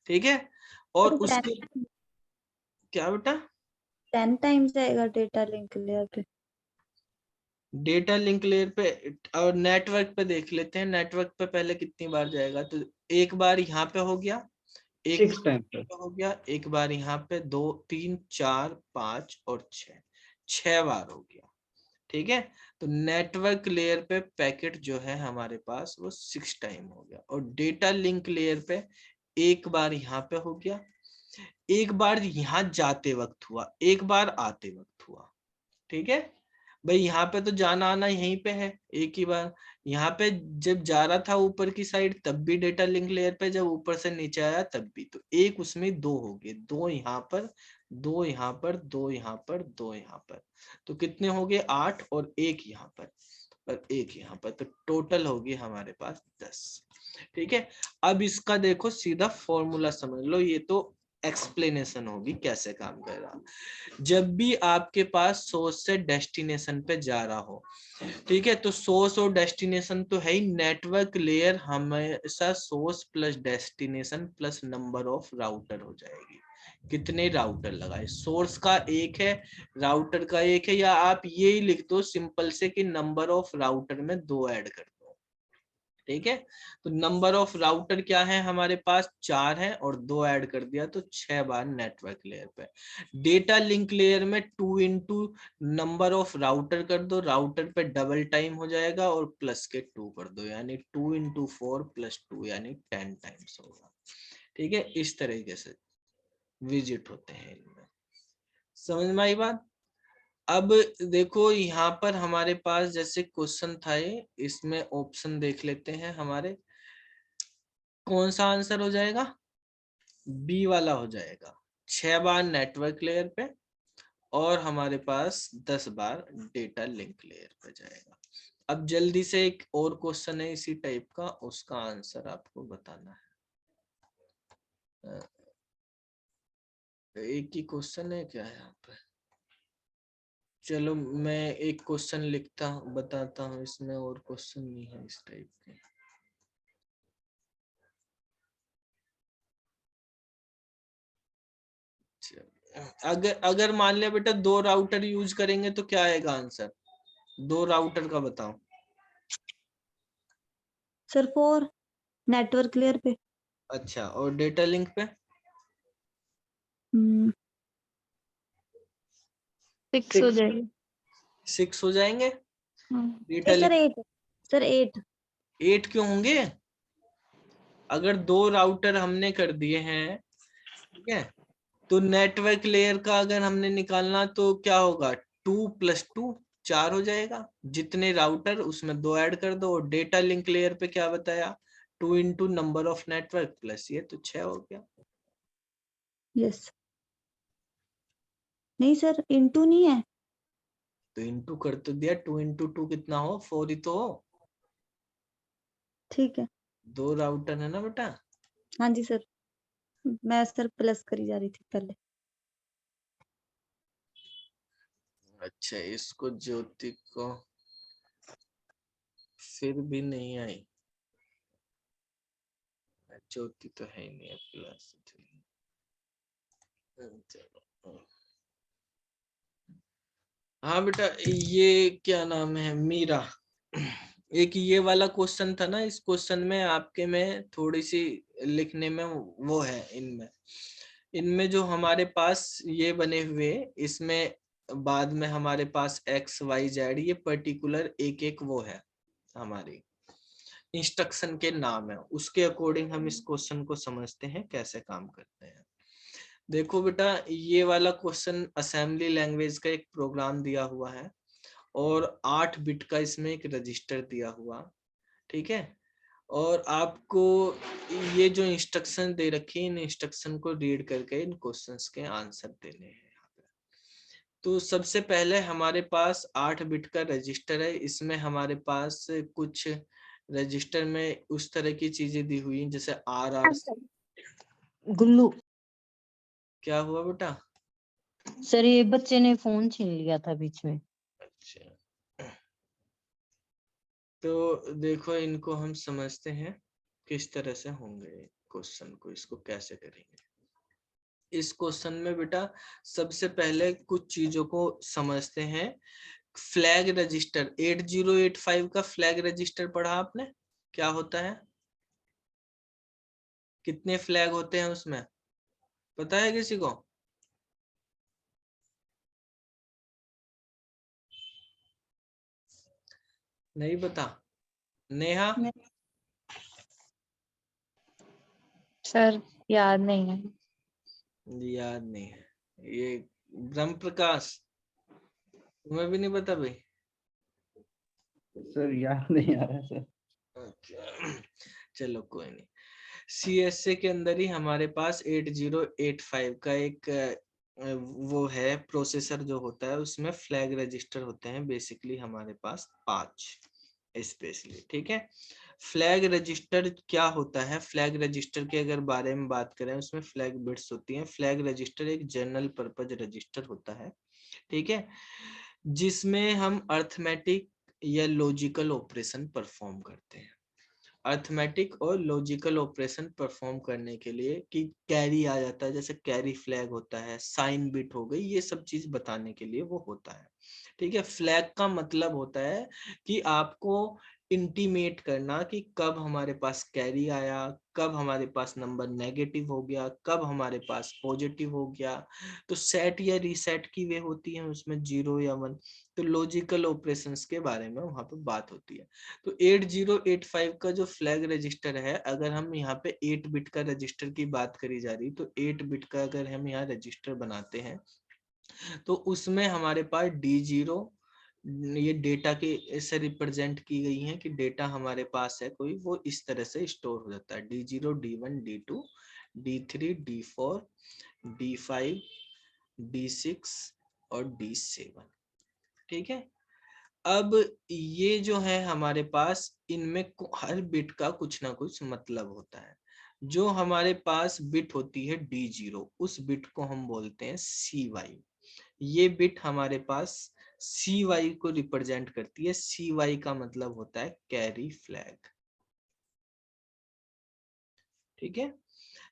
ठीक है, और उसके क्या बेटा 10 टाइम्स आएगा डेटा लिंक लेयर पे। डेटा लिंक लेयर पे और नेटवर्क पे देख लेते हैं। नेटवर्क पे पहले कितनी बार जाएगा, तो एक बार यहाँ पे हो गया, एक 6 टाइम पे हो गया, एक बार यहाँ पे, 2 3 4 5 और 6 बार हो गया। ठीक है, तो नेटवर्क लेयर पे पैकेट जो है हमारे पास वो 6 टाइम हो गया। और डेटा लिंक लेयर पे एक बार यहाँ पे हो गया, एक बार यहाँ जाते वक्त हुआ, एक बार आते वक्त हुआ। ठीक है भाई, यहाँ पे तो जाना आना यहीं पे है एक ही बार। यहाँ पे जब जा रहा था ऊपर की साइड तब भी डेटा लिंक लेयर पे, जब ऊपर से नीचे आया तब भी, तो एक उसमें दो हो गए, दो यहाँ पर, दो यहाँ पर, दो यहाँ पर, दो यहाँ पर, तो कितने हो गए 8, और एक यहाँ पर और एक यहाँ पर, तो टोटल होगी हमारे पास 10। ठीक है, अब इसका देखो सीधा फॉर्मूला समझ लो, ये तो एक्सप्लेनेशन होगी कैसे काम कर रहा। जब भी आपके पास सोर्स से डेस्टिनेशन पे जा रहा हो, ठीक है, तो सोर्स और डेस्टिनेशन तो है ही, नेटवर्क लेयर हमेशा source plus destination plus number of router हो जाएगी। कितने राउटर लगाए, सोर्स का एक है, राउटर का एक है, या आप ये ही लिख दो सिंपल से कि नंबर ऑफ राउटर में 2 ऐड कर दो। ठीक है, तो नंबर ऑफ राउटर क्या है हमारे पास 4 है, और 2 ऐड कर दिया तो 6 बार नेटवर्क लेयर पे। डेटा लिंक लेयर में 2 इंटू नंबर ऑफ राउटर कर दो, राउटर पे डबल टाइम हो जाएगा, और प्लस के 2 कर दो, यानी 2 इंटू 4 प्लस 2 यानी 10 टाइम्स होगा। ठीक है, इस तरीके से विजिट होते हैं इनमें। समझ में आई बात। अब देखो यहाँ पर हमारे पास जैसे क्वेश्चन था ये, इसमें ऑप्शन देख लेते हैं हमारे, कौन सा आंसर हो जाएगा, बी वाला हो जाएगा। 6 बार नेटवर्क लेयर पे और हमारे पास 10 बार डेटा लिंक लेयर पे जाएगा। अब जल्दी से एक और क्वेश्चन है इसी टाइप का, उसका आंसर आपको बताना है। एक ही क्वेश्चन है क्या यहाँ पे, चलो मैं एक क्वेश्चन लिखता हूँ बताता हूँ, इसमें और क्वेश्चन नहीं है इस टाइप के। अगर अगर मान लिया बेटा 2 राउटर यूज करेंगे तो क्या आएगा आंसर, 2 राउटर का बताओ। सर 4 नेटवर्क लेयर पे। अच्छा, और डेटा लिंक पे 6 हो जाएगी। 6 हो जाएंगे। Data sir link 8। सर 8। 8 क्यों होंगे, अगर 2 राउटर हमने कर दिए हैं, ठीक है, तो नेटवर्क लेयर का अगर हमने निकालना तो क्या होगा, 2 प्लस 2 4 हो जाएगा, जितने राउटर उसमें 2 ऐड कर दो। और डेटा लिंक लेयर पे क्या बताया, 2 into number of network plus ये, तो 6 हो गया। यस। नहीं सर, इंटू नहीं है। तो इंटू कर तो दिया, 2 इंटू 2 कितना हो, 4 ही तो हो। ठीक है। 2 राउटर है ना बेटा। हाँ जी सर, मैं सर प्लस करी जा रही थी पहले। अच्छा, इसको ज्योति को फिर भी नहीं आई, ज्योति तो है ही नहीं प्लस। चलो, हाँ बेटा, ये क्या नाम है, मीरा। एक ये वाला क्वेश्चन था ना, इस क्वेश्चन में आपके में थोड़ी सी लिखने में वो है, इनमें इनमें जो हमारे पास ये बने हुए, इसमें बाद में हमारे पास एक्स वाई जेड, ये पर्टिकुलर एक एक वो है हमारी इंस्ट्रक्शन के नाम है, उसके अकॉर्डिंग हम इस क्वेश्चन को समझते हैं कैसे काम करते हैं। देखो बेटा, ये वाला क्वेश्चन असेंबली लैंग्वेज का एक प्रोग्राम दिया हुआ है, और 8 बिट का इसमें एक रजिस्टर दिया हुआ, ठीक है, और आपको ये जो इंस्ट्रक्शन दे रखी है, इन इंस्ट्रक्शन को रीड करके इन क्वेश्चंस के आंसर देने हैं। तो सबसे पहले हमारे पास 8 बिट का रजिस्टर है, इसमें हमारे पास कुछ रजिस्टर में उस तरह की चीजें दी हुई हैं, जैसे आर गुल्लू क्या हुआ बेटा, सर, ये बच्चे ने फोन छीन लिया था बीच में। अच्छा, तो देखो इनको हम समझते हैं किस तरह से होंगे क्वेश्चन को, इसको कैसे करेंगे। इस क्वेश्चन में बेटा सबसे पहले कुछ चीजों को समझते हैं फ्लैग रजिस्टर 8085 का फ्लैग रजिस्टर पढ़ा आपने, क्या होता है, कितने फ्लैग होते हैं उसमें, पता है किसी को? नहीं पता? नेहा? सर याद नहीं है। याद नहीं है, ये ब्रह्म प्रकाश, तुम्हें भी नहीं पता भाई? सर याद नहीं आ रहा सर। चलो कोई नहीं। CSA के अंदर ही हमारे पास 8085 का एक वो है प्रोसेसर जो होता है, उसमें फ्लैग रजिस्टर होते हैं बेसिकली हमारे पास 5 स्पेशली, ठीक है। फ्लैग रजिस्टर क्या होता है, फ्लैग रजिस्टर के अगर बारे में बात करें, उसमें फ्लैग बिट्स होती हैं। फ्लैग रजिस्टर एक जनरल पर्पज रजिस्टर होता है, ठीक है, जिसमें हम अर्थमेटिक या लॉजिकल ऑपरेशन परफॉर्म करते हैं। अर्थमेटिक और लॉजिकल ऑपरेशन परफॉर्म करने के लिए कि कैरी आ जाता है, जैसे कैरी फ्लैग होता है, साइन बिट हो गई, ये सब चीज बताने के लिए वो होता है, ठीक है। फ्लैग का मतलब होता है कि आपको इंटीमेट करना कि कब हमारे पास कैरी आया, कब हमारे पास नंबर नेगेटिव हो गया, कब हमारे पास पॉजिटिव हो गया। तो सेट या रीसेट की वे होती है उसमें 0 या 1। तो लॉजिकल ऑपरेशंस के बारे में वहां पे बात होती है। तो 8085 का जो फ्लैग रजिस्टर है, अगर हम यहाँ पे 8 बिट का रजिस्टर की बात करी जा रही, तो 8 बिट का अगर हम यहाँ रजिस्टर बनाते हैं, तो उसमें हमारे पास D0 ये डेटा के से रिप्रेजेंट की गई है कि डेटा हमारे पास है कोई, वो इस तरह से स्टोर हो जाता है, D0 D1 D2 D3 D4 D5 D6 और D7, ठीक है। अब ये जो है हमारे पास, इनमें हर बिट का कुछ ना कुछ मतलब होता है। जो हमारे पास बिट होती है D0, उस बिट को हम बोलते हैं CY। ये बिट हमारे पास CY को रिप्रेजेंट करती है। CY का मतलब होता है कैरी फ्लैग, ठीक है।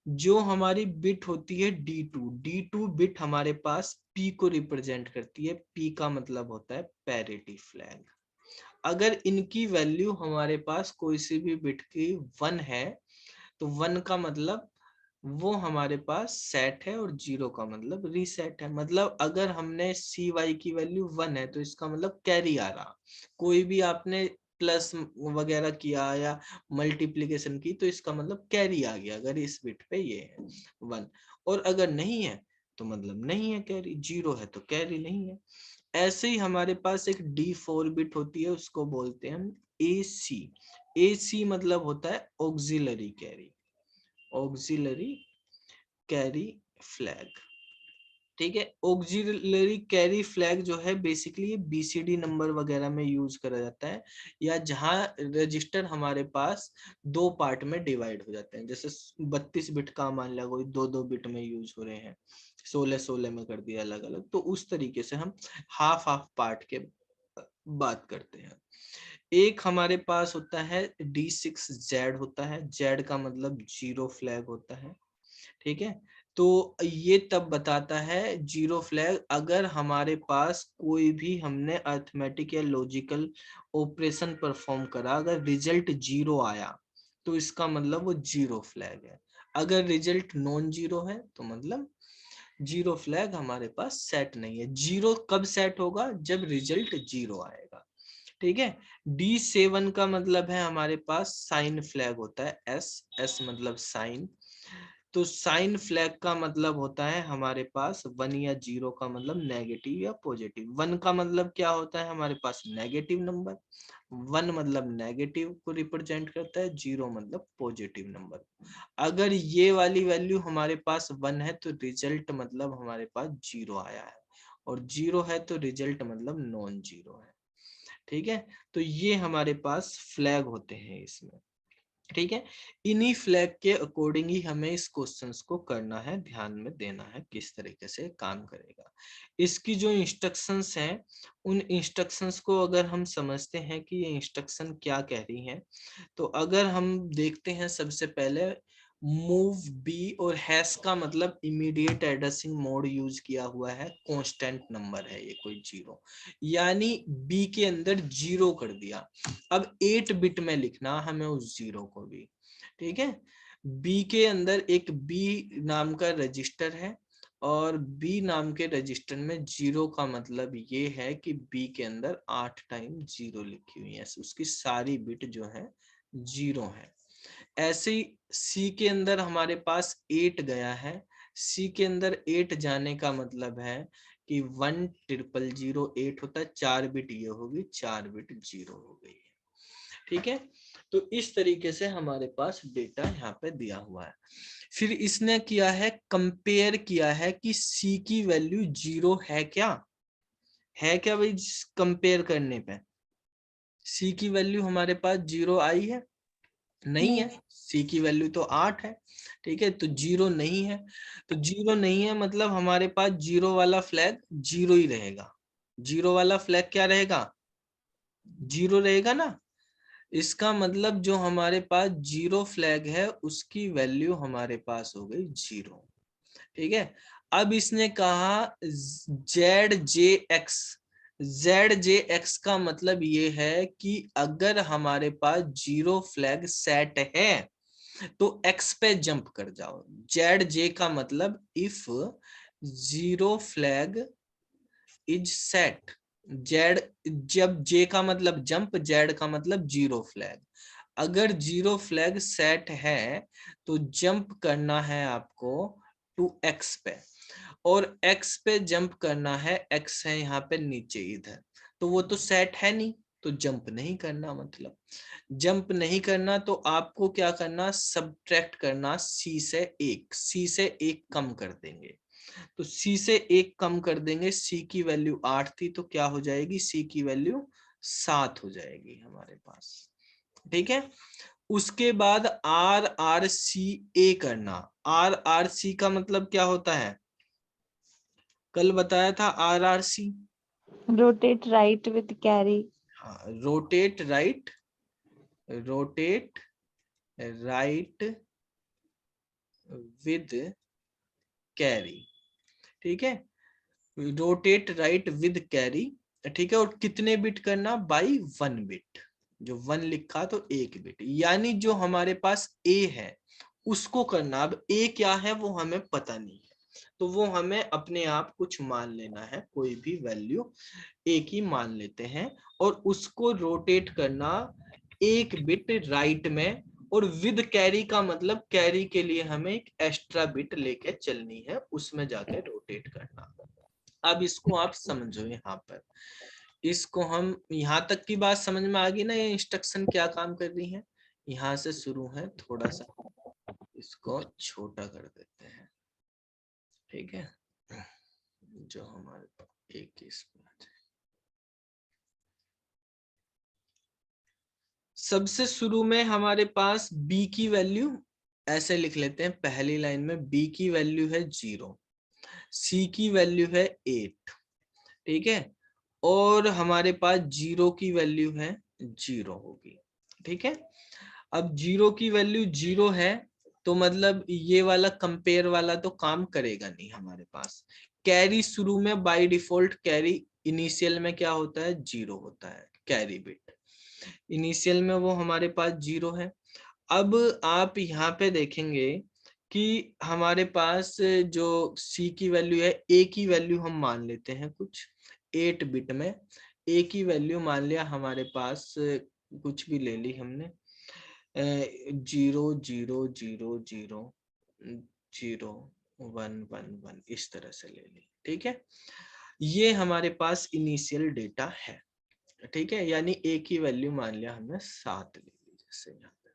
जो हमारी बिट होती है D2 बिट हमारे पास P को रिप्रेजेंट करती है। P का मतलब होता है पैरिटी फ्लैग। अगर इनकी वैल्यू हमारे पास कोई सी भी बिट की 1 है, तो 1 का मतलब वो हमारे पास सेट है, और 0 का मतलब रीसेट है। मतलब अगर हमने CY की वैल्यू 1 है, तो इसका मतलब कैरी आ रहा। कोई भी आपने प्लस वगैरह किया या मल्टीप्लीकेशन की, तो इसका मतलब कैरी आ गया, अगर इस बिट पे ये है 1। और अगर नहीं है तो मतलब नहीं है कैरी, 0 है तो कैरी नहीं है। ऐसे ही हमारे पास एक D4 बिट होती है, उसको बोलते हैं हम AC। AC मतलब होता है auxiliary carry, auxiliary carry flag, ठीक है। ऑक्सिलरी कैरी फ्लैग जो है बेसिकली BCD नंबर वगैरह में यूज करा जाता है, या जहां रजिस्टर हमारे पास 2 पार्ट में डिवाइड हो जाते हैं। जैसे 32 बिट का मान लिया कोई 2-2 बिट में यूज हो रहे हैं, 16-16 में कर दिया अलग अलग, तो उस तरीके से हम हाफ हाफ पार्ट के बात करते हैं। एक हमारे पास होता है D6Z होता है, Z का मतलब 0 फ्लैग होता है, ठीक है। तो ये तब बताता है 0 फ्लैग, अगर हमारे पास कोई भी हमने अर्थमेटिक या लॉजिकल ऑपरेशन परफॉर्म करा, अगर रिजल्ट 0 आया, तो इसका मतलब वो 0 फ्लैग है। अगर रिजल्ट नॉन जीरो है, तो मतलब 0 फ्लैग हमारे पास सेट नहीं है। 0 कब सेट होगा, जब रिजल्ट 0 आएगा, ठीक है। D7 का मतलब है हमारे पास साइन फ्लैग होता है, S मतलब साइन। तो साइन फ्लैग का मतलब होता है हमारे पास 1 या 0 का मतलब नेगेटिव या पॉजिटिव। 1 का मतलब क्या होता है, हमारे पास नेगेटिव नंबर, 1 मतलब नेगेटिव को रिप्रेजेंट करता है, 0 मतलब पॉजिटिव नंबर। अगर ये वाली वैल्यू हमारे पास 1 है, तो रिजल्ट मतलब हमारे पास 0 आया है, और 0 है तो रिजल्ट मतलब नॉन जीरो है, ठीक है। तो ये हमारे पास फ्लैग होते हैं इसमें, ठीक है। इन्हीं फ्लैग के अकॉर्डिंग ही हमें इस क्वेश्चंस को करना है, ध्यान में देना है किस तरीके से काम करेगा। इसकी जो इंस्ट्रक्शंस हैं, उन इंस्ट्रक्शंस को अगर हम समझते हैं कि ये इंस्ट्रक्शन क्या कह रही हैं, तो अगर हम देखते हैं सबसे पहले मूव बी और हैश का मतलब इमीडिएट एड्रेसिंग मोड यूज किया हुआ है, कांस्टेंट नंबर है ये, कोई जीरो, यानी बी के अंदर जीरो कर दिया। अब 8 बिट में लिखना हमें उस जीरो को भी, ठीक है। बी के अंदर एक बी नाम का रजिस्टर है और बी नाम के रजिस्टर में जीरो का मतलब ये है कि बी के अंदर 8 टाइम जीरो लिखी हुई है, उसकी सारी बिट जो है जीरो है। ऐसे ही सी के अंदर हमारे पास 8 गया है, सी के अंदर 8 जाने का मतलब है कि 100008 होता है, 4 बिट ये होगी, 4 बिट जीरो हो गई है, ठीक है। तो इस तरीके से हमारे पास डेटा यहाँ पे दिया हुआ है। फिर इसने किया है, कंपेयर किया है कि सी की वैल्यू जीरो है क्या भाई। कंपेयर करने पे सी की वैल्यू हमारे पास जीरो आई है, नहीं है, सी की वैल्यू तो 8 है, ठीक है, तो जीरो नहीं है। तो जीरो नहीं है मतलब हमारे पास जीरो वाला फ्लैग जीरो ही रहेगा, जीरो वाला फ्लैग क्या रहेगा, जीरो रहेगा ना। इसका मतलब जो हमारे पास जीरो फ्लैग है उसकी वैल्यू हमारे पास हो गई जीरो, ठीक है। अब इसने कहा जेड जे एक्स का मतलब ये है कि अगर हमारे पास जीरो फ्लैग सेट है तो एक्स पे जंप कर जाओ। जेड जे का मतलब if zero flag is set, Z, जब जे का मतलब जंप, जेड का मतलब जीरो फ्लैग, अगर जीरो फ्लैग सेट है तो जंप करना है आपको टू एक्स पे, और एक्स पे जंप करना है, एक्स है यहाँ पे नीचे इधर, तो वो तो सेट है नहीं तो जंप नहीं करना, मतलब जंप नहीं करना तो आपको क्या करना, सब्ट्रैक्ट करना सी से एक, सी से एक कम कर देंगे, तो सी से एक कम कर देंगे, सी की वैल्यू 8 थी तो क्या हो जाएगी, सी की वैल्यू 7 हो जाएगी हमारे पास, ठीक है। उसके बाद आर आर सी ए करना, आर आर सी का मतलब क्या होता है, कल बताया था R R C, rotate right with carry. हाँ, rotate right, rotate right with carry, ठीक है, रोटेट राइट विद कैरी, ठीक है। और कितने बिट करना, बाई 1 बिट, जो 1 लिखा तो 1 बिट, यानी जो हमारे पास ए है उसको करना। अब ए क्या है वो हमें पता नहीं है, तो वो हमें अपने आप कुछ मान लेना है, कोई भी वैल्यू एक ही मान लेते हैं, और उसको रोटेट करना 1 बिट राइट में, और विद कैरी का मतलब कैरी के लिए हमें एक एक्स्ट्रा बिट लेके चलनी है, उसमें जाके रोटेट करना। अब इसको आप समझो, यहाँ पर इसको हम, यहाँ तक की बात समझ में आ गई ना, ये इंस्ट्रक्शन क्या काम कर रही है। यहाँ से शुरू है, थोड़ा सा इसको छोटा कर देते हैं, ठीक है, जो हमारे पास एक इसमें सबसे शुरू में हमारे पास b की वैल्यू ऐसे लिख लेते हैं, पहली लाइन में b की वैल्यू है 0, c की वैल्यू है 8, ठीक है, और हमारे पास 0 की वैल्यू है 0 होगी, ठीक है। अब 0 की वैल्यू 0 है तो मतलब ये वाला कंपेयर वाला तो काम करेगा नहीं हमारे पास। कैरी शुरू में बाय डिफॉल्ट कैरी इनिशियल में क्या होता है, 0 होता है, कैरी बिट इनिशियल में वो हमारे पास 0 है। अब आप यहाँ पे देखेंगे कि हमारे पास जो C की वैल्यू है, A की वैल्यू हम मान लेते हैं कुछ 8 बिट में, A की वैल्यू मान लिया हमारे पास, कुछ भी ले ली हमने, 0 0 0 0 0 1 1 1 इस तरह से ले ली, ठीक है। ये हमारे पास इनिशियल डेटा है, ठीक है, यानी A की वैल्यू मान लिया हमने 7 ले ली, जैसे यहाँ पे।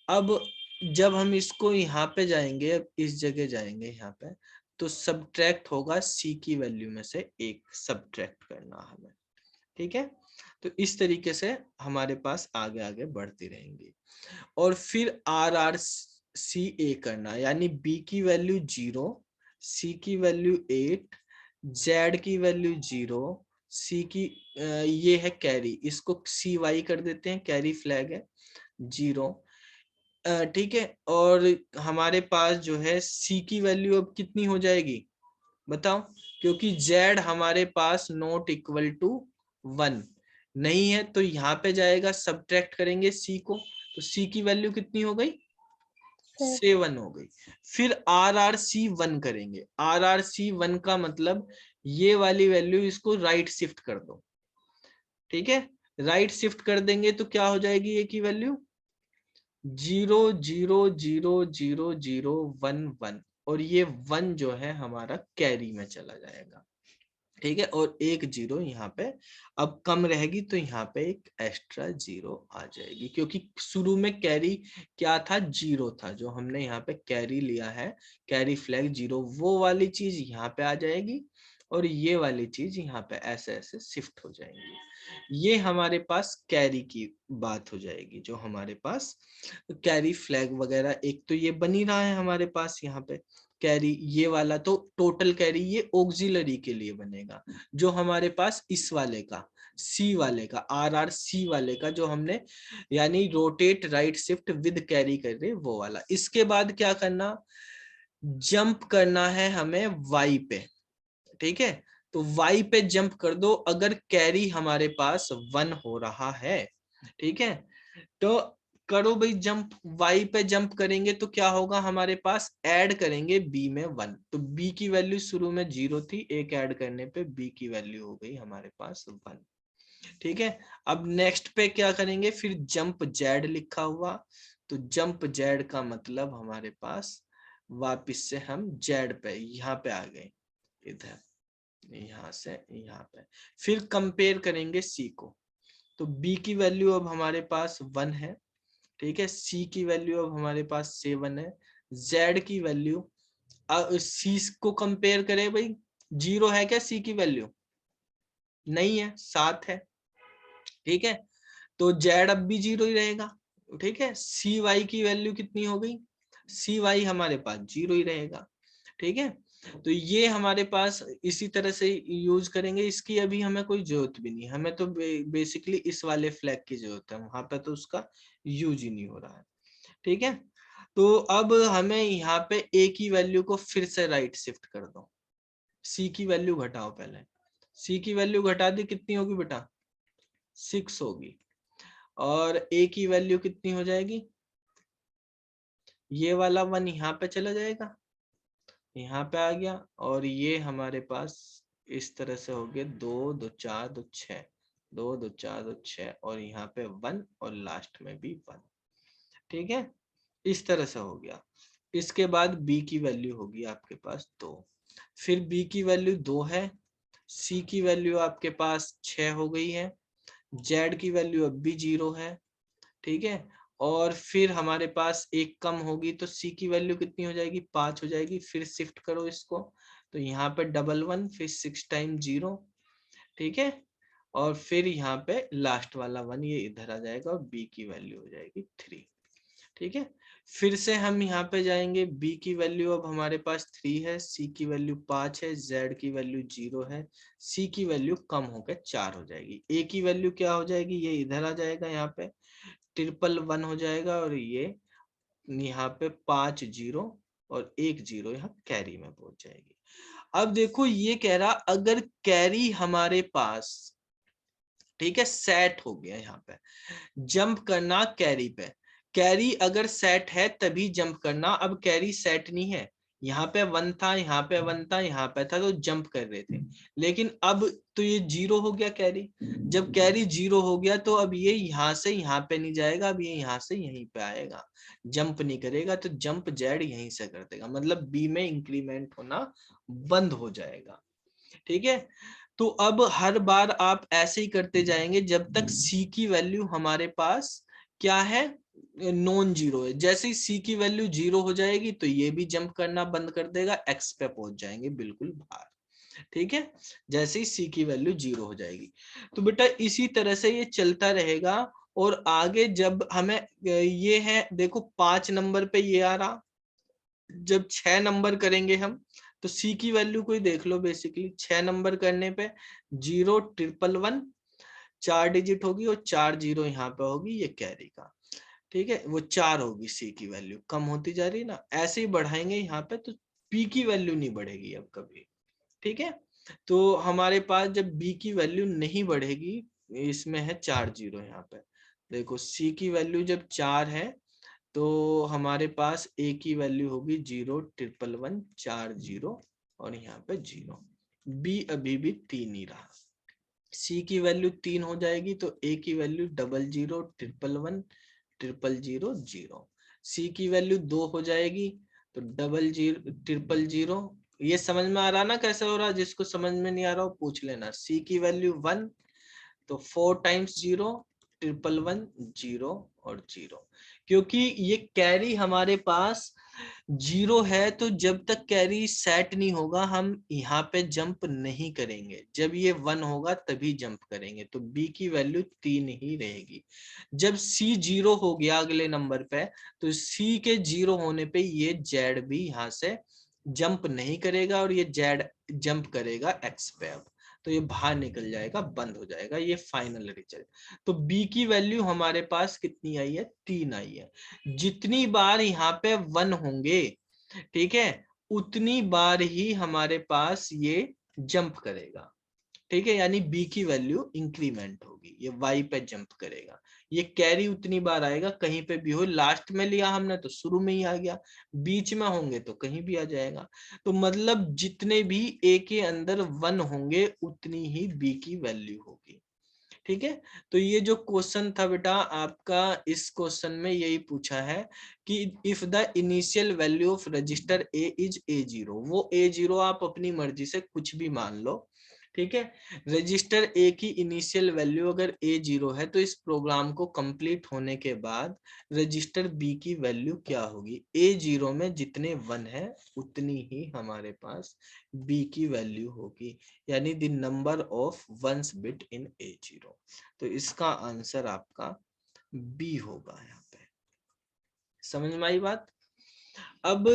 अब जब हम इसको यहाँ पे जाएंगे, अब इस जगह जाएंगे यहाँ पे, तो सब्ट्रैक्ट होगा C की वैल्यू में से एक सब्ट्रैक्ट करना हमें, ठीक है। तो इस तरीके से हमारे पास आगे आगे बढ़ती रहेंगी, और फिर आर आर सी ए करना, यानी B की वैल्यू 0, C की वैल्यू 8, Z की वैल्यू 0, C की ये है कैरी, इसको cy कर देते हैं, कैरी फ्लैग है 0, ठीक है, और हमारे पास जो है सी की वैल्यू अब कितनी हो जाएगी बताओ, क्योंकि z हमारे पास नॉट इक्वल टू 1 नहीं है, तो यहाँ पे जाएगा, सब्ट्रैक्ट करेंगे c को, तो c की वैल्यू कितनी हो गई, 7 हो गई। फिर RRC1 करेंगे, RRC1 का मतलब ये वाली वैल्यू इसको राइट शिफ्ट कर दो, ठीक है, राइट शिफ्ट कर देंगे तो क्या हो जाएगी ये की वैल्यू 0 0 0 0 0 1 1, और ये 1 जो है हमारा कैरी में चला जाएगा, ठीक है, और एक 0 यहाँ पे अब कम रहेगी, तो यहाँ पे एक एक्स्ट्रा 0 आ जाएगी, क्योंकि शुरू में कैरी क्या था, 0 था, जो हमने यहाँ पे कैरी लिया है, कैरी फ्लैग 0, वो वाली चीज यहाँ पे आ जाएगी, और ये वाली चीज यहाँ पे ऐसे ऐसे शिफ्ट हो जाएंगी। ये हमारे पास कैरी की बात हो जाएगी, जो हमारे पास कैरी फ्लैग वगैरह एक तो ये बनी रहा है हमारे पास यहाँ पे कैरी, ये वाला तो टोटल कैरी ये ऑक्सिलरी के लिए बनेगा, जो हमारे पास इस वाले का सी वाले का RRC वाले का जो हमने यानी rotate right shift with carry कर रहे वो वाला। इसके बाद क्या करना, जंप करना है हमें वाई पे, ठीक है, तो y पे जंप कर दो, अगर कैरी हमारे पास 1 हो रहा है, ठीक है, तो करो भाई जंप, y पे जंप करेंगे तो क्या होगा हमारे पास, ऐड करेंगे b में 1, तो b की वैल्यू शुरू में 0 थी, एक ऐड करने पे b की वैल्यू हो गई हमारे पास 1, ठीक है। अब नेक्स्ट पे क्या करेंगे, फिर जंप z लिखा हुआ, तो जंप z का मतलब हमारे पास वापिस से हम z पे यहाँ पे आ गए, इधर यहाँ से यहाँ पे, फिर कंपेयर करेंगे c को, तो b की वैल्यू अब हमारे पास 1 है, ठीक है, c की वैल्यू अब हमारे पास 7 है, z की वैल्यू c को कंपेयर करें भाई, 0 है क्या c की वैल्यू, नहीं है, 7 है, ठीक है, तो z अब भी 0 ही रहेगा, ठीक है, cy की वैल्यू कितनी हो गई, cy हमारे पास 0 ही रहेगा, ठीक है, तो ये हमारे पास इसी तरह से यूज करेंगे, इसकी अभी हमें कोई जरूरत भी नहीं, हमें तो बेसिकली इस वाले फ्लैग की जरूरत है, वहां पे तो उसका यूज ही नहीं हो रहा है, ठीक है। तो अब हमें यहाँ पे a की वैल्यू को फिर से राइट शिफ्ट कर दो, c की वैल्यू घटाओ, पहले c की वैल्यू घटा दी, कितनी होगी बेटा 6 होगी, और a की वैल्यू कितनी हो जाएगी, ये वाला 1 यहाँ पे चला जाएगा, यहाँ पे आ गया, और ये हमारे पास इस तरह से हो गया 2 2 4 2 6, 2 2 4 2 6, और यहाँ पे 1 और लास्ट में भी 1, ठीक है, इस तरह से हो गया। इसके बाद b की वैल्यू होगी आपके पास 2, फिर b की वैल्यू 2 है, c की वैल्यू आपके पास 6 हो गई है, z की वैल्यू अब भी 0 है, ठीक है, और फिर हमारे पास एक कम होगी, तो c की वैल्यू कितनी हो जाएगी, 5 हो जाएगी, फिर शिफ्ट करो इसको, तो यहाँ पे 1 1 फिर 6 टाइम 0, ठीक है, और फिर यहाँ पे लास्ट वाला 1 ये इधर आ जाएगा, और b की वैल्यू हो जाएगी 3, ठीक है। फिर से हम यहाँ पे जाएंगे, b की वैल्यू अब हमारे पास 3 है, c की वैल्यू 5 है, z की वैल्यू 0 है, c की वैल्यू कम होकर 4 हो जाएगी, a की वैल्यू क्या हो जाएगी, ये इधर आ जाएगा, यहाँ पे 111 हो जाएगा, और ये यहाँ पे 5 0 और 1 0 यहाँ कैरी में पहुंच जाएगी। अब देखो ये कह रहा अगर कैरी हमारे पास, ठीक है, सेट हो गया, यहाँ पे जंप करना कैरी पे, कैरी अगर सेट है तभी जंप करना, अब कैरी सेट नहीं है, यहाँ पे 1 था, यहाँ पे 1 था, यहाँ पे था, तो जंप कर रहे थे, लेकिन अब तो ये 0 हो गया कैरी, जब कैरी 0 हो गया तो अब ये यहाँ से यहाँ पे नहीं जाएगा, अब ये यहाँ से यहीं पे आएगा, जंप नहीं करेगा, तो जंप जेड यहीं से कर देगा, मतलब बी में इंक्रीमेंट होना बंद हो जाएगा, ठीक है। तो अब हर बार आप ऐसे ही करते जाएंगे जब तक सी की वैल्यू हमारे पास क्या है, नॉन जीरो है, जैसे ही सी की वैल्यू 0 हो जाएगी तो ये भी जंप करना बंद कर देगा, एक्स पे पहुंच जाएंगे बिल्कुल बाहर, ठीक है, जैसे ही सी की वैल्यू 0 हो जाएगी। तो बेटा इसी तरह से ये चलता रहेगा, और आगे जब हमें ये है देखो 5 नंबर पे ये आ रहा, जब 6 नंबर करेंगे हम, तो सी की वैल्यू को ही देख लो, बेसिकली 6 नंबर करने पे 0 1 1 1 4 डिजिट होगी, और 4 0 यहाँ पे होगी, ये कैरी का, ठीक है, वो 4 होगी सी की वैल्यू, कम होती जा रही है ना, ऐसे ही बढ़ाएंगे यहाँ पे तो पी की वैल्यू नहीं बढ़ेगी अब कभी। ठीक है, तो हमारे पास जब बी की वैल्यू नहीं बढ़ेगी, इसमें है 4 जीरो यहाँ पे, देखो सी की वैल्यू जब 4 है तो हमारे पास ए की वैल्यू होगी 0 ट्रिपल 1 4 जीरो और यहाँ पे 0, बी अभी भी 3 ही रहा। सी की वैल्यू 3 हो जाएगी तो ए की वैल्यू 00 ट्रिपल 1 ट्रिपल 0 0, सी की वैल्यू 2 हो जाएगी तो 00 ट्रिपल 0। ये समझ में आ रहा ना कैसे हो रहा, जिसको समझ में नहीं आ रहा हो पूछ लेना। सी की वैल्यू 1 तो 4 टाइम्स 0 ट्रिपल 1 0 और 0, क्योंकि ये कैरी हमारे पास 0 है तो जब तक कैरी सेट नहीं होगा हम यहाँ पे जंप नहीं करेंगे, जब ये 1 होगा तभी जंप करेंगे, तो बी की वैल्यू 3 ही रहेगी। जब सी 0 हो गया अगले नंबर पे, तो सी के 0 होने पे ये जेड भी यहाँ से जंप नहीं करेगा और ये जेड जंप करेगा एक्स पे, अब तो ये बाहर निकल जाएगा, बंद हो जाएगा, ये फाइनल रिजल्ट। तो बी की वैल्यू हमारे पास कितनी आई है, 3 आई है। जितनी बार यहाँ पे 1 होंगे, ठीक है, उतनी बार ही हमारे पास ये जंप करेगा। ठीक है, यानी बी की वैल्यू इंक्रीमेंट होगी, ये वाई पे जंप करेगा। ये कैरी उतनी बार आएगा, कहीं पे भी हो, लास्ट में लिया हमने तो शुरू में ही आ गया, बीच में होंगे तो कहीं भी आ जाएगा। तो मतलब जितने भी ए के अंदर 1 होंगे उतनी ही बी की वैल्यू होगी। ठीक है, तो ये जो क्वेश्चन था बेटा आपका, इस क्वेश्चन में यही पूछा है कि if the initial value of register A is A0, वो A0 आप अपनी मर्जी से कुछ भी मान लो। ठीक है, रजिस्टर ए की इनिशियल वैल्यू अगर A0 है तो इस प्रोग्राम को कंप्लीट होने के बाद रजिस्टर बी की वैल्यू क्या होगी, A0 में जितने 1 है उतनी ही हमारे पास बी की वैल्यू होगी, यानी the number of ones bit in A0। तो इसका आंसर आपका बी होगा यहाँ पे। समझ में आई बात? अब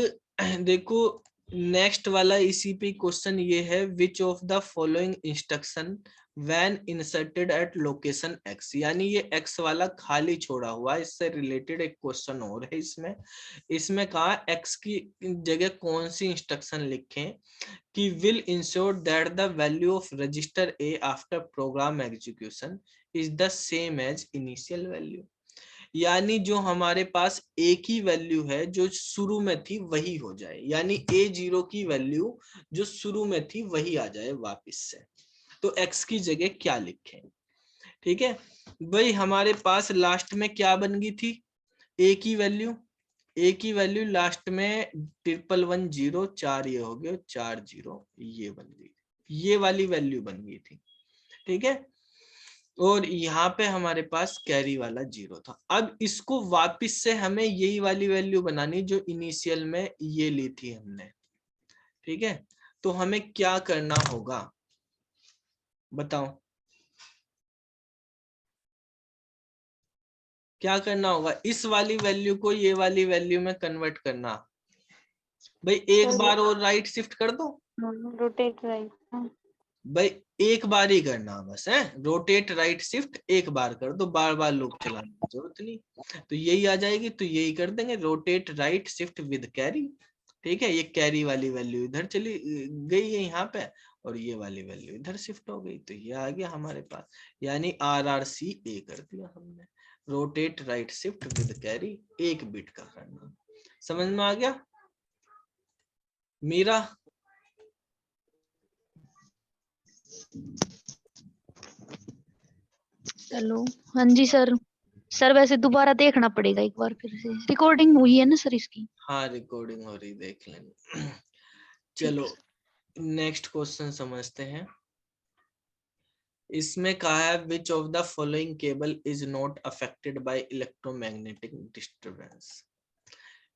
देखो नेक्स्ट वाला इसी पे क्वेश्चन ये है, which of the following instruction when inserted at location x, यानी ये x वाला खाली छोड़ा हुआ है, इससे रिलेटेड एक क्वेश्चन और है इसमें। इसमें कहा x की जगह कौन सी इंस्ट्रक्शन लिखें कि will ensure that the value of register A after program execution is the same as initial value, यानी जो हमारे पास ए की वैल्यू है जो शुरू में थी वही हो जाए, यानी A0 की वैल्यू जो शुरू में थी वही आ जाए वापस से। तो x की जगह क्या लिखें? ठीक है भाई, हमारे पास लास्ट में क्या बन गई थी, a की वैल्यू लास्ट में 1110 4 ये हो गया 4 0 ये बन गई, ये वाली वैल्यू बन गई थी। ठीक है, और यहाँ पे हमारे पास कैरी वाला 0 था। अब इसको वापस से हमें यही वाली वैल्यू बनानी जो इनिशियल में ये ली थी हमने। ठीक है, तो हमें क्या करना होगा बताओ, क्या करना होगा, इस वाली वैल्यू को ये वाली वैल्यू में कन्वर्ट करना। भाई एक बार और राइट शिफ्ट कर दो, रोटेट राइट, भाई एक बार ही करना बस है, रोटेट राइट शिफ्ट एक बार कर दो, बार बार लूप चलाने की जरूरत नहीं। तो यही आ जाएगी, तो यही कर देंगे, rotate right shift with carry. ठीक है, ये कैरी वाली वैल्यू इधर चली गई है यहाँ पे और ये वाली वैल्यू इधर शिफ्ट हो गई, तो ये आ गया हमारे पास, यानी RRCA कर दिया हमने, rotate right shift with carry, एक बिट का करना। समझ में आ गया मीरा? चलो हाँ जी सर। सर वैसे दोबारा देखना पड़ेगा एक बार फिर से, रिकॉर्डिंग हुई है ना सर इसकी? हाँ रिकॉर्डिंग हो रही, देख लेंगे। चलो नेक्स्ट क्वेश्चन समझते हैं। इसमें कहा है which of the following cable is not affected by electromagnetic disturbance.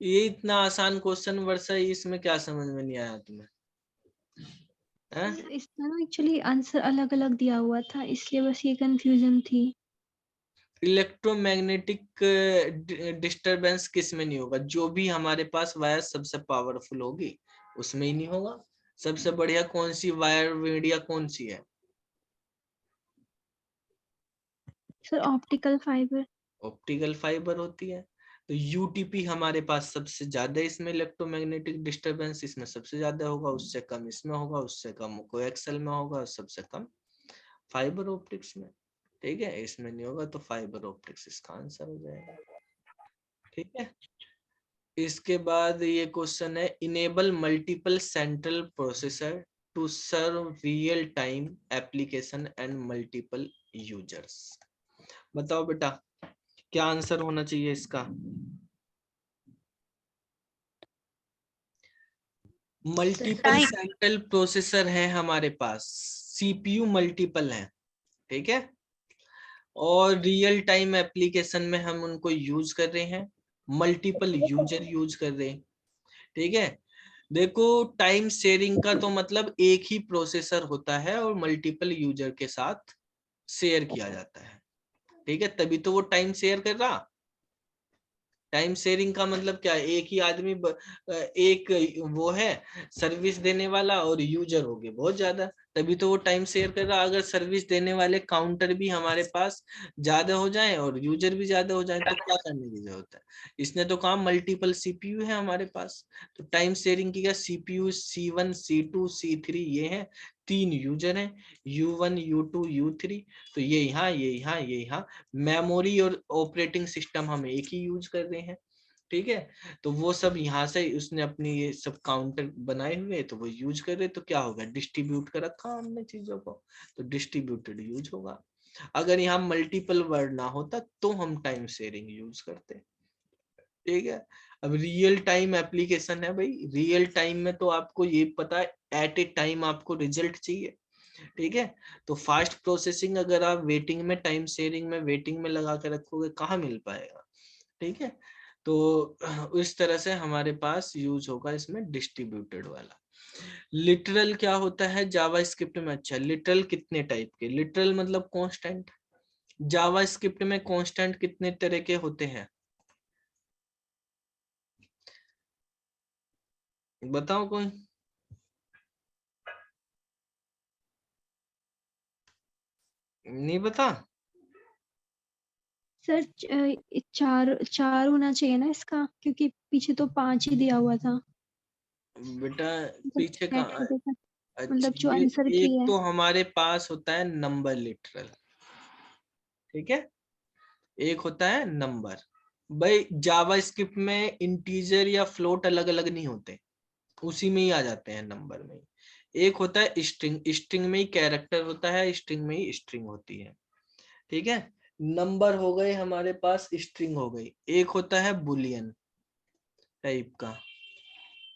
ये इतना आसान क्वेश्चन वर्षा, इसमें क्या समझ में नहीं आया तुम्हें? इसमें ना एक्चुअली आंसर अलग अलग दिया हुआ था, इसलिए बस ये कंफ्यूजन थी। इलेक्ट्रोमैग्नेटिक डिस्टरबेंस किस में नहीं होगा, जो भी हमारे पास वायर सबसे पावरफुल होगी उसमें ही नहीं होगा। सबसे बढ़िया कौन सी वायर मीडिया कौन सी है? Sir optical fibre. Optical fibre होती है। तो यूटीपी हमारे पास सबसे ज्यादा, इसमें इलेक्ट्रोमैग्नेटिक डिस्टरबेंस इसमें सबसे ज्यादा होगा, उससे कम इसमें होगा, उससे कम कोएक्सल में होगा, सबसे कम फाइबर ऑप्टिक्स में। ठीक है, इसमें नहीं होगा, तो फाइबर ऑप्टिक्स इसका आंसर हो जाएगा। ठीक है, इसके बाद ये क्वेश्चन है, enable multiple central processor to serve real time application and multiple users. बताओ बेटा क्या आंसर होना चाहिए इसका? मल्टीपल सेंट्रल प्रोसेसर है हमारे पास, सीपीयू मल्टीपल है, ठीक है, और रियल टाइम एप्लीकेशन में हम उनको यूज कर रहे हैं, मल्टीपल यूजर यूज कर रहे हैं। ठीक है, देखो टाइम शेयरिंग का तो मतलब एक ही प्रोसेसर होता है और मल्टीपल यूजर के साथ शेयर किया जाता है। ठीक है, तभी तो वो टाइम शेयर कर रहा। टाइम शेयरिंग का मतलब क्या है, एक ही आदमी एक वो है सर्विस देने वाला और यूजर हो गए बहुत ज्यादा, तभी तो वो टाइम शेयर कर रहा। अगर सर्विस देने वाले काउंटर भी हमारे पास ज्यादा हो जाए और यूजर भी ज्यादा हो जाए तो क्या करने की जरूरत है? इसने तो कहा मल्टीपल सीपीयू है हमारे पास, तो टाइम शेयरिंग की क्या, सीपीयू C1 C2 C3 ये है, 3 यूजर हैं, U1 U2 U3, तो ये यहाँ ये यहाँ ये यहाँ, मेमोरी और ऑपरेटिंग सिस्टम हम एक ही यूज कर रहे हैं। ठीक है, तो वो सब यहाँ से उसने अपनी ये सब काउंटर बनाए हुए तो वो यूज कर रहे, तो क्या होगा, डिस्ट्रीब्यूट कर रखा हमने चीजों को, तो डिस्ट्रीब्यूटेड यूज होगा। अगर यहाँ मल्टीपल वर्ड ना होता तो हम टाइम शेयरिंग यूज करते। ठीक है, अब रियल टाइम एप्लीकेशन है भाई, रियल टाइम में तो आपको ये पता है एट ए टाइम आपको रिजल्ट चाहिए। ठीक है, तो फास्ट प्रोसेसिंग अगर आप वेटिंग में, टाइम शेयरिंग में वेटिंग में लगा के रखोगे कहाँ मिल पाएगा। ठीक है, तो इस तरह से हमारे पास यूज होगा इसमें डिस्ट्रीब्यूटेड वाला। लिटरल क्या होता है जावा स्क्रिप्ट में? अच्छा, लिटरल कितने टाइप के, लिटरल मतलब कांस्टेंट। जावा स्क्रिप्ट में कांस्टेंट कितने तरह के होते हैं बताओ कोई? नहीं पता? सर चार चार होना चाहिए ना इसका, क्योंकि पीछे तो 5 ही दिया हुआ था। बेटा मतलब पीछे का, मतलब अच्छा जो ये आंसर की एक है। तो हमारे पास होता है नंबर लिटरल, ठीक है, एक होता है नंबर। भाई जावा स्क्रिप्ट में इंटीजर या फ्लोट अलग अलग नहीं होते, उसी में ही आ जाते हैं नंबर में ही। एक होता है स्ट्रिंग, स्ट्रिंग में ही कैरेक्टर होता है, स्ट्रिंग में ही स्ट्रिंग होती है। ठीक है, नंबर हो गए हमारे पास, स्ट्रिंग हो गई। एक होता है बुलियन टाइप का,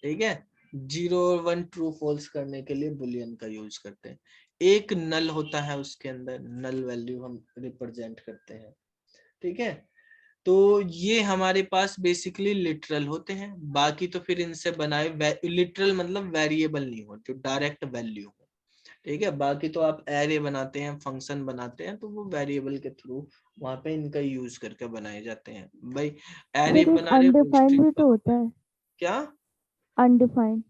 ठीक है, 0 और 1 ट्रू फॉल्स करने के लिए बुलियन का यूज करते हैं। एक नल होता है, उसके अंदर नल वैल्यू हम रिप्रेजेंट करते हैं। ठीक है, तो ये हमारे पास बेसिकली लिटरल होते हैं। बाकी तो फिर इनसे बनाए, लिटरल मतलब वेरिएबल नहीं हो, जो डायरेक्ट वैल्यू हो। ठीक है, बाकी तो आप एरे बनाते हैं, फंक्शन बनाते हैं, तो वो वेरिएबल के थ्रू वहां पे इनका यूज करके बनाए जाते हैं। भाई एरे बना रहे हो, अनडिफाइंड भी तो होता है। क्या? अनडिफाइंड।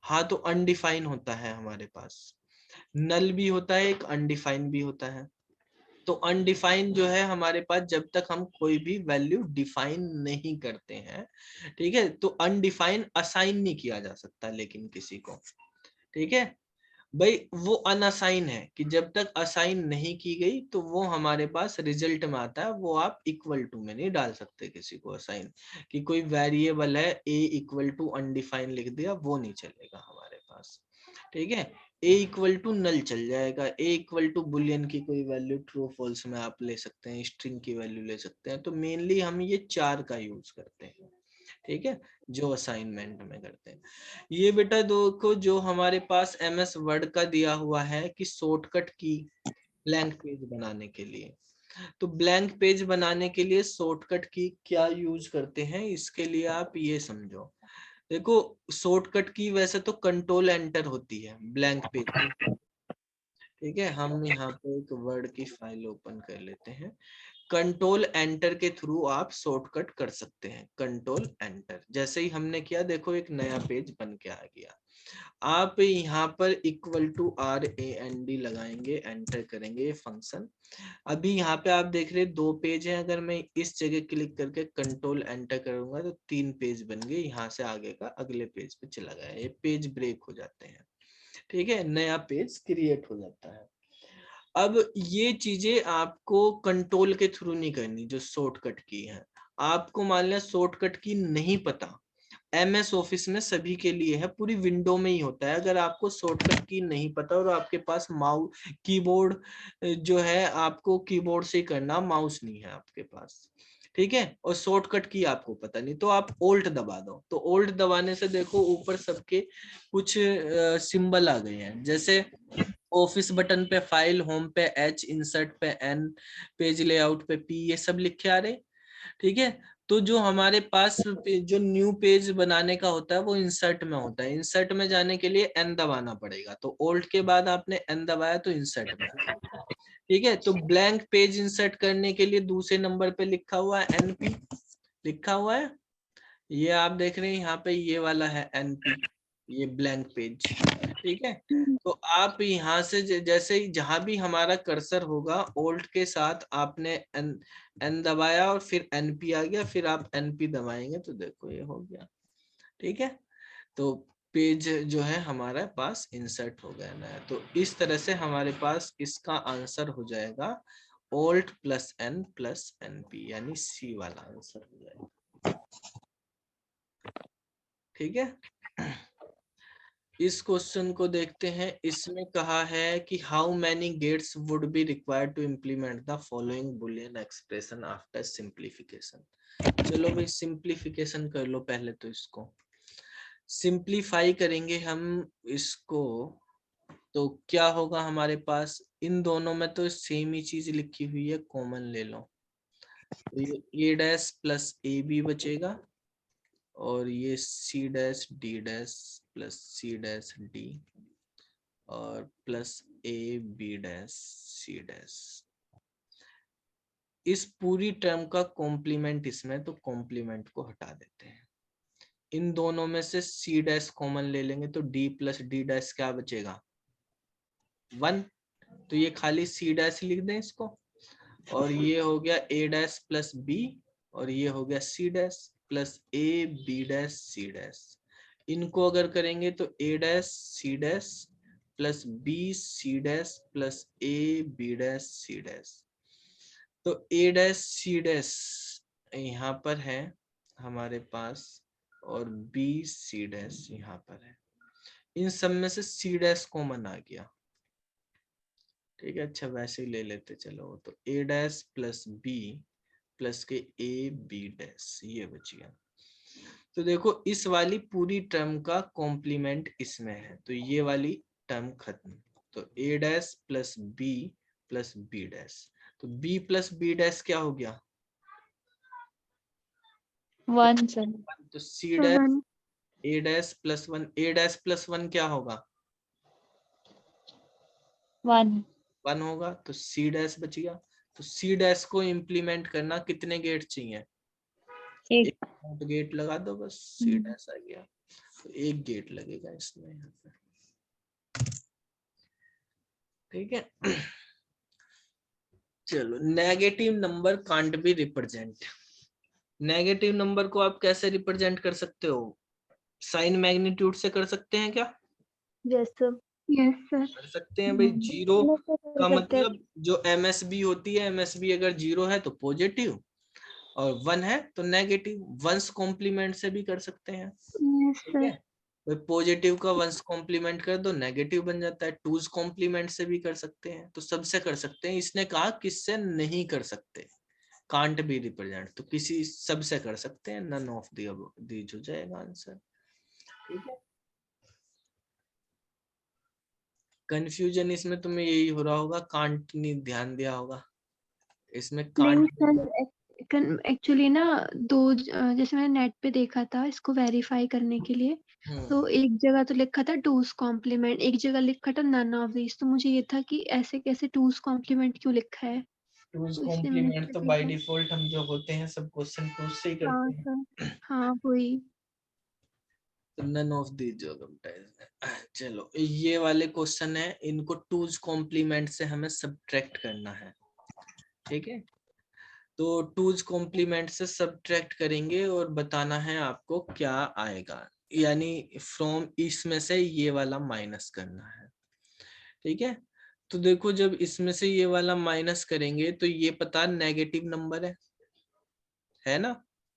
हाँ, तो अनडिफाइन होता है हमारे पास, नल भी होता है एक, अनडिफाइन भी होता है। तो अनडिफाइन जो है हमारे पास जब तक हम कोई भी वैल्यू डिफाइन नहीं करते हैं, ठीक है, तो अनडिफाइन असाइन नहीं किया जा सकता लेकिन किसी को। ठीक है भाई, वो अनअसाइन है कि जब तक असाइन नहीं की गई तो वो हमारे पास रिजल्ट में आता है, वो आप इक्वल टू में नहीं डाल सकते किसी को असाइन, कि कोई वेरिएबल है a इक्वल टू अनडिफाइन लिख दिया, वो नहीं चलेगा हमारे पास। ठीक है, a इक्वल टू नल चल जाएगा, a इक्वल टू बुलियन की कोई वैल्यू ट्रू फॉल्स में आप ले सकते हैं, स्ट्रिंग की वैल्यू ले सकते हैं। तो मेनली हम ये 4 का यूज करते हैं, ठीक है, जो असाइनमेंट में करते हैं। ये बेटा दो को जो हमारे पास MS वर्ड का दिया हुआ है कि शॉर्टकट की ब्लैंक पेज बनाने के लिए, तो ब्लैंक पेज बनाने के लिए शॉर्टकट की क्या यूज करते हैं, इसके लिए आप ये समझो। देखो शॉर्टकट की वैसे तो कंट्रोल एंटर होती है ब्लैंक पेज में। ठीक है, हम यहाँ पे एक वर्ड की फाइल ओपन कर लेते हैं। कंट्रोल एंटर के थ्रू आप शॉर्टकट कर सकते हैं। कंट्रोल एंटर जैसे ही हमने किया, देखो एक नया पेज बन के आ गया। आप यहाँ पर इक्वल टू RAND लगाएंगे, एंटर करेंगे ये फंक्शन। अभी यहाँ पे आप देख रहे 2 पेज हैं, अगर मैं इस जगह क्लिक करके कंट्रोल एंटर करूंगा तो 3 पेज बन गए। यहाँ से आगे का अगले पेज पे चला गया, ये पेज ब्रेक हो जाते हैं। ठीक है, नया पेज क्रिएट हो जाता है। अब ये चीजें आपको कंट्रोल के थ्रू नहीं करनी, जो शॉर्टकट की है। आपको मान लिया शॉर्टकट की नहीं पता, MS ऑफिस में सभी के लिए है, पूरी विंडो में ही होता है। अगर आपको शॉर्टकट की नहीं पता और आपके पास माउस कीबोर्ड जो है, आपको कीबोर्ड से ही करना, माउस नहीं है आपके पास, ठीक है, और शॉर्टकट की आपको पता नहीं, तो आप ओल्ट दबा दो। तो ओल्ट दबाने से देखो ऊपर सबके कुछ सिंबल आ गए हैं, जैसे ऑफिस बटन पे फाइल, होम पे H, इंसर्ट पे N, पेज लेआउट पे P, ये सब लिखे आ रहे। ठीक है, तो जो हमारे पास जो न्यू पेज बनाने का होता है वो इंसर्ट में होता है। इंसर्ट में जाने के लिए N दबाना पड़ेगा, तो ओल्ट के बाद आपने N दबाया तो इंसर्ट में। ठीक है, तो ब्लैंक पेज इंसर्ट करने के लिए दूसरे नंबर पे लिखा हुआ है NP, लिखा हुआ है, ये आप देख रहे हैं यहाँ पे, ये वाला है NP, ये ब्लैंक पेज। ठीक है, तो आप यहाँ से जैसे ही जहां भी हमारा कर्सर होगा, ओल्ट के साथ आपने N दबाया और फिर NP आ गया, फिर आप NP दबाएंगे तो देखो ये हो गया। ठीक है, तो पेज जो है हमारे पास इंसर्ट हो गया नया। तो इस तरह से हमारे पास इसका आंसर हो जाएगा Alt + N + NP, यानी C वाला आंसर हो जाएगा। ठीक है, इस क्वेश्चन को देखते हैं। इसमें कहा है कि how many gates would be required to implement the following boolean expression after simplification. चलो भाई सिंप्लीफिकेशन कर लो पहले, तो इसको सिंप्लीफाई करेंगे हम इसको, तो क्या होगा हमारे पास, इन दोनों में तो सेम ही चीज लिखी हुई है, कॉमन ले लो, तो ये A' + AB बचेगा, और ये C' D' + C' D और प्लस AB' C'। इस पूरी टर्म का कॉम्प्लीमेंट इसमें, तो कॉम्प्लीमेंट को हटा देते हैं। इन दोनों में से C' कॉमन ले लेंगे तो D + D' क्या बचेगा, 1, तो ये खाली C' लिख दें इसको, और ये हो गया A' + B, और ये हो गया C' + AB' C'। इनको अगर करेंगे तो A' C' + B C' + AB' C'। तो A' C' यहाँ पर है हमारे पास, और B C' यहाँ पर है। इन सब में से C' कॉमन आ गया। ठीक है, अच्छा वैसे ही ले लेते चलो, तो A' + B + के AB' ये बच गया। तो देखो इस वाली पूरी टर्म का कॉम्प्लीमेंट इसमें है, तो ये वाली टर्म खत्म। तो A' + B + B', तो B + B' क्या हो गया, 1 सर। तो C' A' + 1, A' + 1 क्या होगा, 1 1 होगा, तो C' बच गया। तो C' को इम्प्लीमेंट करना कितने गेट चाहिए, 1 एक गेट लगा दो बस, C' आ गया, तो 1 गेट लगेगा इसमें यहाँ पे। ठीक है, चलो negative number can't be represent. Negative number को आप कैसे रिप्रेजेंट कर सकते हो, साइन मैग्नीट्यूड से कर सकते हैं क्या, यस सर। Yes sir. कर सकते हैं भाई। जीरो का मतलब जो MSB होती है, MSB अगर 0 है तो पॉजिटिव, और 1 है तो नेगेटिव। वंस कॉम्प्लीमेंट से भी कर सकते हैं। यस ठीक सर। है, पॉजिटिव का वंस कॉम्प्लीमेंट कर दो, नेगेटिव बन जाता है। टूज कॉम्प्लीमेंट से भी कर सकते हैं, तो सबसे कर सकते हैं। इसने कहा किससे नहीं कर सकते, कांट बी रिप्रेजेंट, तो किसी सबसे कर सकते हैं, नन ऑफ दीज हो जाएगा आंसर। ठीक है, कंफ्यूजन इसमें तुम्हें यही हो रहा होगा, कांट नहीं ध्यान दिया होगा इसमें, नहीं कांट सर, एक्चुअली ना जैसे मैंने नेट पे देखा था इसको वेरीफाई करने के लिए, तो एक जगह तो लिखा था टूज कॉम्प्लीमेंट, एक जगह लिखा था नन ऑफ दीज, तो मुझे ये था कि ऐसे कैसे टूज कॉम्प्लीमेंट क्यों लिखा है। टूज इसलिए मैंने कॉम्प्लीमेंट तो कर बाय दिया। डिफॉल्ट हम जो होते हैं सब क्वेश्चन टूज से ही हाँ करते हैं। सर, हाँ वही। नन ऑफ दीज चलो ये वाले क्वेश्चन है, इनको टूज कॉम्प्लीमेंट से हमें सब्ट्रैक्ट करना है। ठीक है, तो टूज कॉम्प्लीमेंट से सब्ट्रैक्ट करेंगे और बताना है आपको क्या आएगा, यानी फ्रॉम इसमें से ये वाला माइनस करना है। ठीक है, तो देखो जब इसमें से ये वाला माइनस करेंगे तो ये पता नेगेटिव नंबर है ना,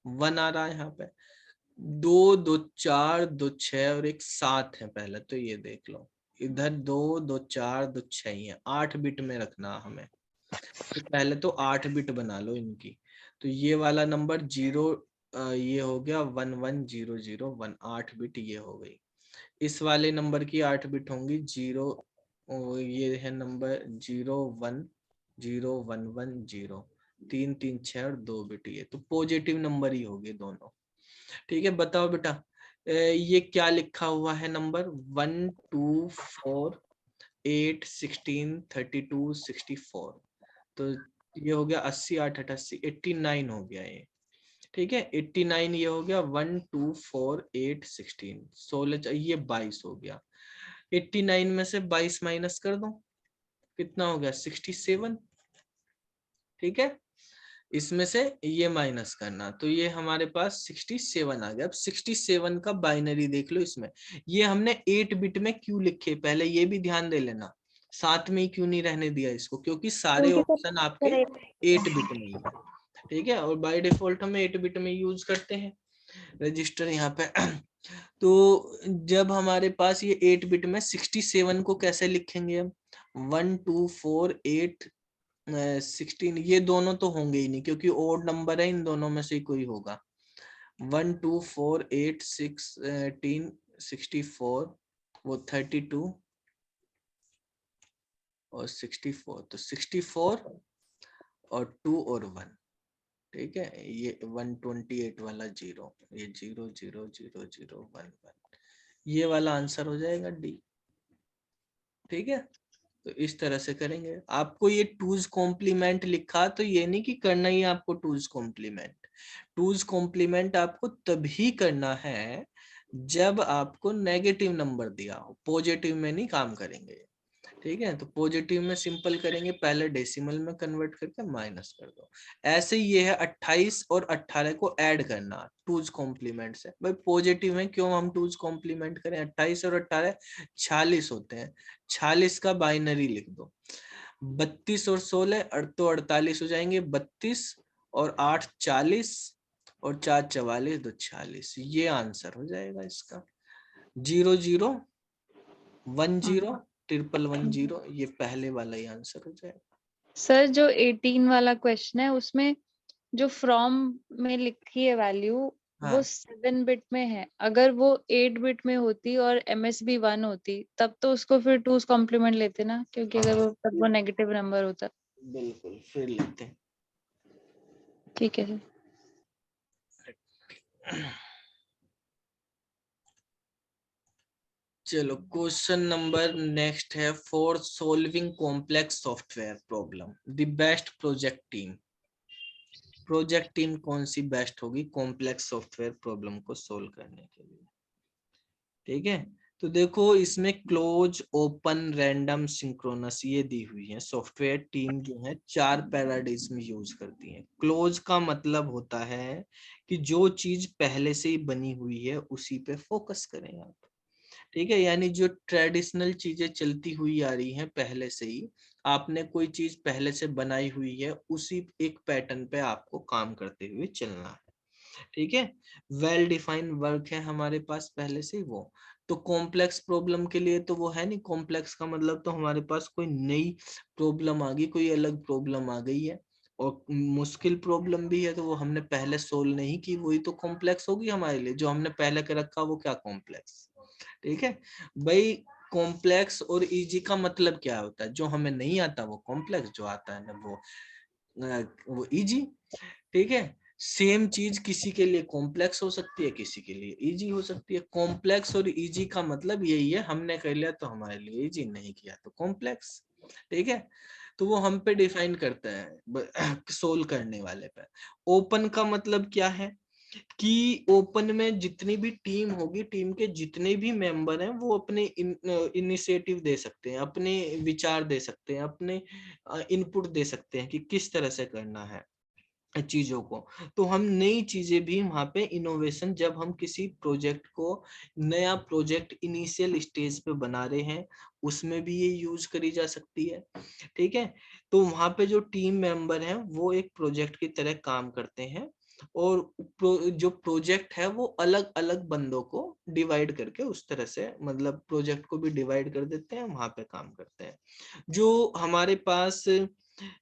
1 आ रहा है यहाँ पे, 2 2 4 2 6 और एक 7 है। पहले तो ये देख लो, इधर 2 2 4 2 6 ही है, 8 बिट में रखना हमें, तो पहले तो 8 बिट बना लो इनकी। तो ये वाला नंबर 0 ये हो गया 1 1 0 0 1, 8 बिट ये हो गई। इस वाले नंबर की 8 बिट होंगी 0, ये है नंबर 0 1 0 1 1 0, 3 3 6 और 2 बिट, ये तो पॉजिटिव नंबर ही होंगे दोनों। ठीक है, बताओ बेटा ये क्या लिखा हुआ है नंबर, 1 2 4 8 16 32 64, तो ये हो गया 80 8 88 89 हो गया ये। ठीक है, 89 ये हो गया, 1 2 4 8 16 16, ये 22 हो गया। 89 में से 22 माइनस कर दो, कितना हो गया 67। ठीक है, इसमें से ये माइनस करना, तो ये हमारे पास 67 आ गया। अब 67 का बाइनरी देख लो इसमें, ये हमने 8 बिट में क्यों लिखे, पहले ये भी ध्यान दे लेना, साथ में ही क्यों नहीं रहने दिया इसको, क्योंकि सारे ऑप्शन आपके 8 बिट में ही है। ठीक है, और बाय डिफॉल्ट हम 8 बिट में यूज करते हैं रजिस्टर यहाँ पे। तो जब हमारे पास ये 8 बिट में 67 को कैसे लिखेंगे हम, 1 2 4 8 16, ये दोनों तो होंगे ही नहीं क्योंकि ओड नंबर है, इन दोनों में से ही कोई होगा। 1 2 4 8 16 64, वो 32 और 64, तो 64 और 2 और 1। ठीक है, ये 128 वाला 0, ये 0 0 0 0 1 1, ये वाला आंसर हो जाएगा डी। ठीक है, तो इस तरह से करेंगे। आपको ये टूज कॉम्प्लीमेंट लिखा तो ये नहीं कि करना ही आपको टूज कॉम्प्लीमेंट, टूज कॉम्प्लीमेंट आपको तभी करना है जब आपको नेगेटिव नंबर दिया हो, पॉजिटिव में नहीं काम करेंगे। ठीक है, तो पॉजिटिव में सिंपल करेंगे, पहले डेसिमल में कन्वर्ट करके माइनस कर दो। ऐसे ही ये है 28 और 18 को ऐड करना टूज कॉम्प्लीमेंट से। भाई पॉजिटिव में क्यों हम टूज कॉम्प्लीमेंट करें, 28 और 18 46 होते हैं, 46 का बाइनरी लिख दो। 32 और 16 तो 48 हो जाएंगे, 32 और 8 40 और 4 44 2 46, ये आंसर हो जाएगा इसका। 0 0 1 0 ट्रिपल 1 0, ये पहले वाला ही आंसर हो जाएगा। सर जो 18 वाला क्वेश्चन है उसमें जो फ्रॉम में लिखी है वैल्यू हाँ। वो 7 बिट में है, अगर वो 8 बिट में होती और MSB 1 होती तब तो उसको फिर 2's कॉम्प्लीमेंट लेते ना, क्योंकि अगर वो तब वो नेगेटिव नंबर होता। बिल्कुल, फिर लेते हैं। ठीक है सर। चलो क्वेश्चन नंबर नेक्स्ट है, for solving complex software problem the best project team. Project team कौन सी बेस्ट होगी कॉम्प्लेक्स सॉफ्टवेयर प्रॉब्लम को सोल्व करने के लिए। ठीक है, तो देखो इसमें क्लोज ओपन रैंडम सिंक्रोनस ये दी हुई है। सॉफ्टवेयर टीम जो है 4 पैराडाइज्म यूज करती है। क्लोज का मतलब होता है कि जो चीज पहले से ही बनी हुई है उसी पे फोकस करें आप। ठीक है, यानी जो ट्रेडिशनल चीजें चलती हुई आ रही हैं पहले से ही, आपने कोई चीज पहले से बनाई हुई है, उसी एक पैटर्न पे आपको काम करते हुए चलना है। ठीक है, वेल डिफाइंड वर्क है हमारे पास पहले से ही वो। तो कॉम्प्लेक्स प्रॉब्लम के लिए तो वो है नहीं, कॉम्प्लेक्स का मतलब तो हमारे पास कोई नई प्रॉब्लम आ गई, कोई अलग प्रॉब्लम आ गई है, और मुश्किल प्रॉब्लम भी है तो वो हमने पहले सोल्व नहीं की, वही तो कॉम्प्लेक्स होगी हमारे लिए। जो हमने पहले कर रखा वो क्या कॉम्प्लेक्स। ठीक है भाई, कॉम्प्लेक्स और इजी का मतलब क्या होता है, जो हमें नहीं आता वो कॉम्प्लेक्स, जो आता है ना वो इजी। ठीक है, सेम चीज किसी के लिए कॉम्प्लेक्स हो सकती है, किसी के लिए इजी हो सकती है। कॉम्प्लेक्स और इजी का मतलब यही है, हमने कर लिया तो हमारे लिए इजी, नहीं किया तो कॉम्प्लेक्स। ठीक है, तो वो हम पे डिफाइन करता है सोल्व करने वाले पे। ओपन का मतलब क्या है कि ओपन में जितनी भी टीम होगी, टीम के जितने भी मेंबर हैं वो अपने इनिशिएटिव दे सकते हैं, अपने विचार दे सकते हैं, अपने इनपुट दे सकते हैं कि किस तरह से करना है चीजों को। तो हम नई चीजें भी वहां पे इनोवेशन, जब हम किसी प्रोजेक्ट को, नया प्रोजेक्ट इनिशियल स्टेज पे बना रहे हैं, उसमें भी ये यूज करी जा सकती है। ठीक है, तो वहां पे जो टीम मेंबर हैं वो एक प्रोजेक्ट की तरह काम करते हैं, और जो प्रोजेक्ट है वो अलग अलग बंदों को डिवाइड करके उस तरह से, मतलब प्रोजेक्ट को भी डिवाइड कर देते हैं, वहां पे काम करते हैं। जो हमारे पास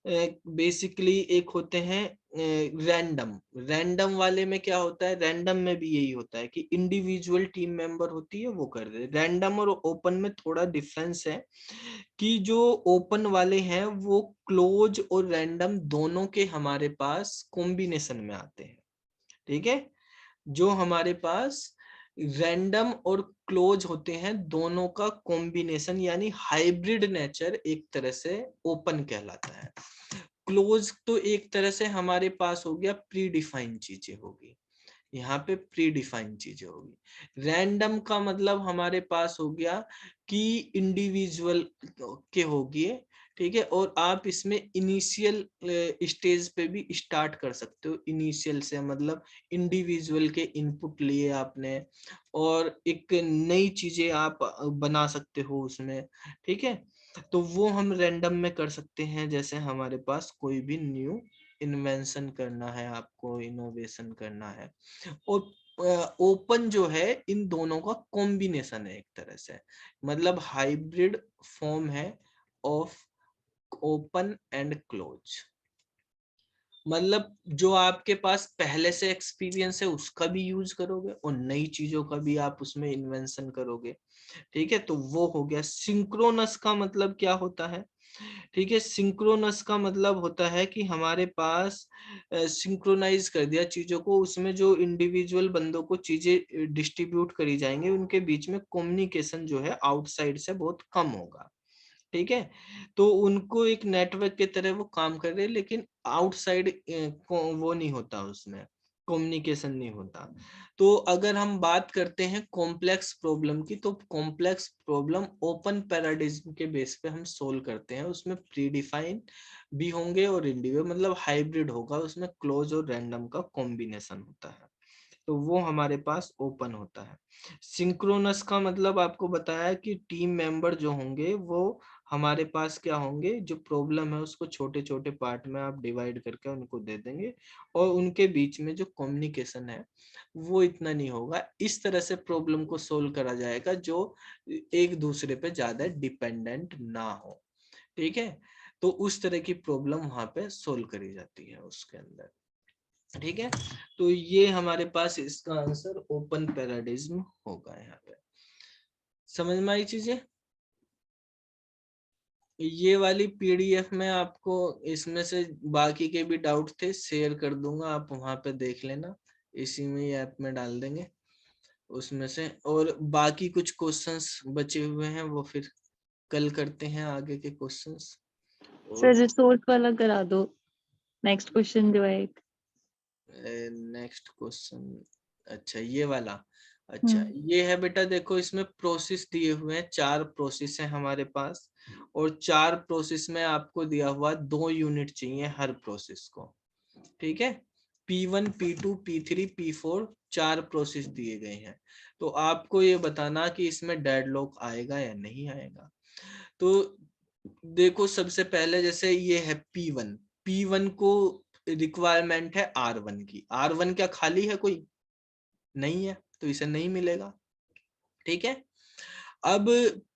बेसिकली एक होते हैं रैंडम। रैंडम वाले में क्या होता है, रैंडम में भी यही होता है कि इंडिविजुअल टीम मेंबर होती है वो कर रहे। रैंडम और ओपन में थोड़ा डिफरेंस है कि जो ओपन वाले हैं वो क्लोज और रैंडम दोनों के हमारे पास कॉम्बिनेशन में आते हैं। ठीक है, जो हमारे पास रैंडम और क्लोज होते हैं दोनों का कॉम्बिनेशन, यानी हाइब्रिड नेचर एक तरह से ओपन कहलाता है। क्लोज तो एक तरह से हमारे पास हो गया प्री डिफाइंड चीजें होगी, यहाँ पे प्री डिफाइंड चीजें होगी। रैंडम का मतलब हमारे पास हो गया कि इंडिविजुअल के होगी। ठीक है, और आप इसमें इनिशियल स्टेज पे भी स्टार्ट कर सकते हो, इनिशियल से मतलब इंडिविजुअल के इनपुट लिए आपने, और एक नई चीजें आप बना सकते हो उसमें। ठीक है, तो वो हम रैंडम में कर सकते हैं, जैसे हमारे पास कोई भी न्यू इन्वेंशन करना है, आपको इनोवेशन करना है। और ओपन जो है इन दोनों का कॉम्बिनेशन है एक तरह से, मतलब हाइब्रिड फॉर्म है ऑफ ओपन एंड क्लोज। मतलब जो आपके पास पहले से एक्सपीरियंस है उसका भी यूज करोगे और नई चीजों का भी आप उसमें इन्वेंशन करोगे। ठीक है, तो वो हो गया। सिंक्रोनस का मतलब क्या होता है? ठीक है, सिंक्रोनस का मतलब होता है कि हमारे पास सिंक्रोनाइज कर दिया चीजों को, उसमें जो इंडिविजुअल बंदों को चीजें डिस्ट्रीब्यूट करी जाएंगे, उनके बीच में कम्युनिकेशन जो है आउटसाइड से बहुत कम होगा। ठीक है, तो उनको एक नेटवर्क की तरह वो काम कर रहे हैं, लेकिन आउटसाइड वो नहीं होता, उसमें कम्युनिकेशन नहीं होता। तो अगर हम बात करते हैं कॉम्प्लेक्स प्रॉब्लम की, तो कॉम्प्लेक्स प्रॉब्लम ओपन पैराडिज्म के बेस पे हम सोल्व करते हैं। उसमें प्री डिफाइन भी होंगे और इंडिविजुअल, मतलब हाइब्रिड होगा, उसमें क्लोज और रैंडम का कॉम्बिनेशन होता है, तो वो हमारे पास ओपन होता है। सिंक्रोनस का मतलब आपको बताया कि टीम मेंबर जो होंगे वो हमारे पास क्या होंगे, जो प्रॉब्लम है उसको छोटे छोटे पार्ट में आप डिवाइड करके उनको दे देंगे, और उनके बीच में जो कम्युनिकेशन है वो इतना नहीं होगा। इस तरह से प्रॉब्लम को सोल्व करा जाएगा जो एक दूसरे पे ज्यादा डिपेंडेंट ना हो। ठीक है, तो उस तरह की प्रॉब्लम वहां पे सोल्व करी जाती है उसके अंदर। ठीक है, तो ये हमारे पास इसका आंसर ओपन पैराडिज्म होगा। यहाँ पे समझ में आई चीजें? ये वाली पीडीएफ में आपको इसमें से बाकी के भी डाउट थे शेयर कर दूंगा, आप वहां पे देख लेना, इसी में ऐप में डाल देंगे उसमें से। और बाकी कुछ क्वेश्चंस बचे हुए हैं वो फिर कल करते हैं आगे के क्वेश्चंस। सर रिसोर्स वाला करा दो, नेक्स्ट क्वेश्चन जो है एक। नेक्स्ट क्वेश्चन, अच्छा ये वाला, अच्छा ये है बेटा, देखो इसमें प्रोसेस दिए हुए हैं, 4 प्रोसेस हैं हमारे पास, और 4 प्रोसेस में आपको दिया हुआ 2 यूनिट चाहिए हर प्रोसेस को। ठीक है, P1 P2 P3 P4 4 process दिए गए हैं, तो आपको ये बताना कि इसमें डेडलॉक आएगा या नहीं आएगा। तो देखो सबसे पहले जैसे ये है P1, P1 को रिक्वायरमेंट है R1 की। R1 क्या खाली है? कोई नहीं है, तो इसे नहीं मिलेगा। ठीक है, अब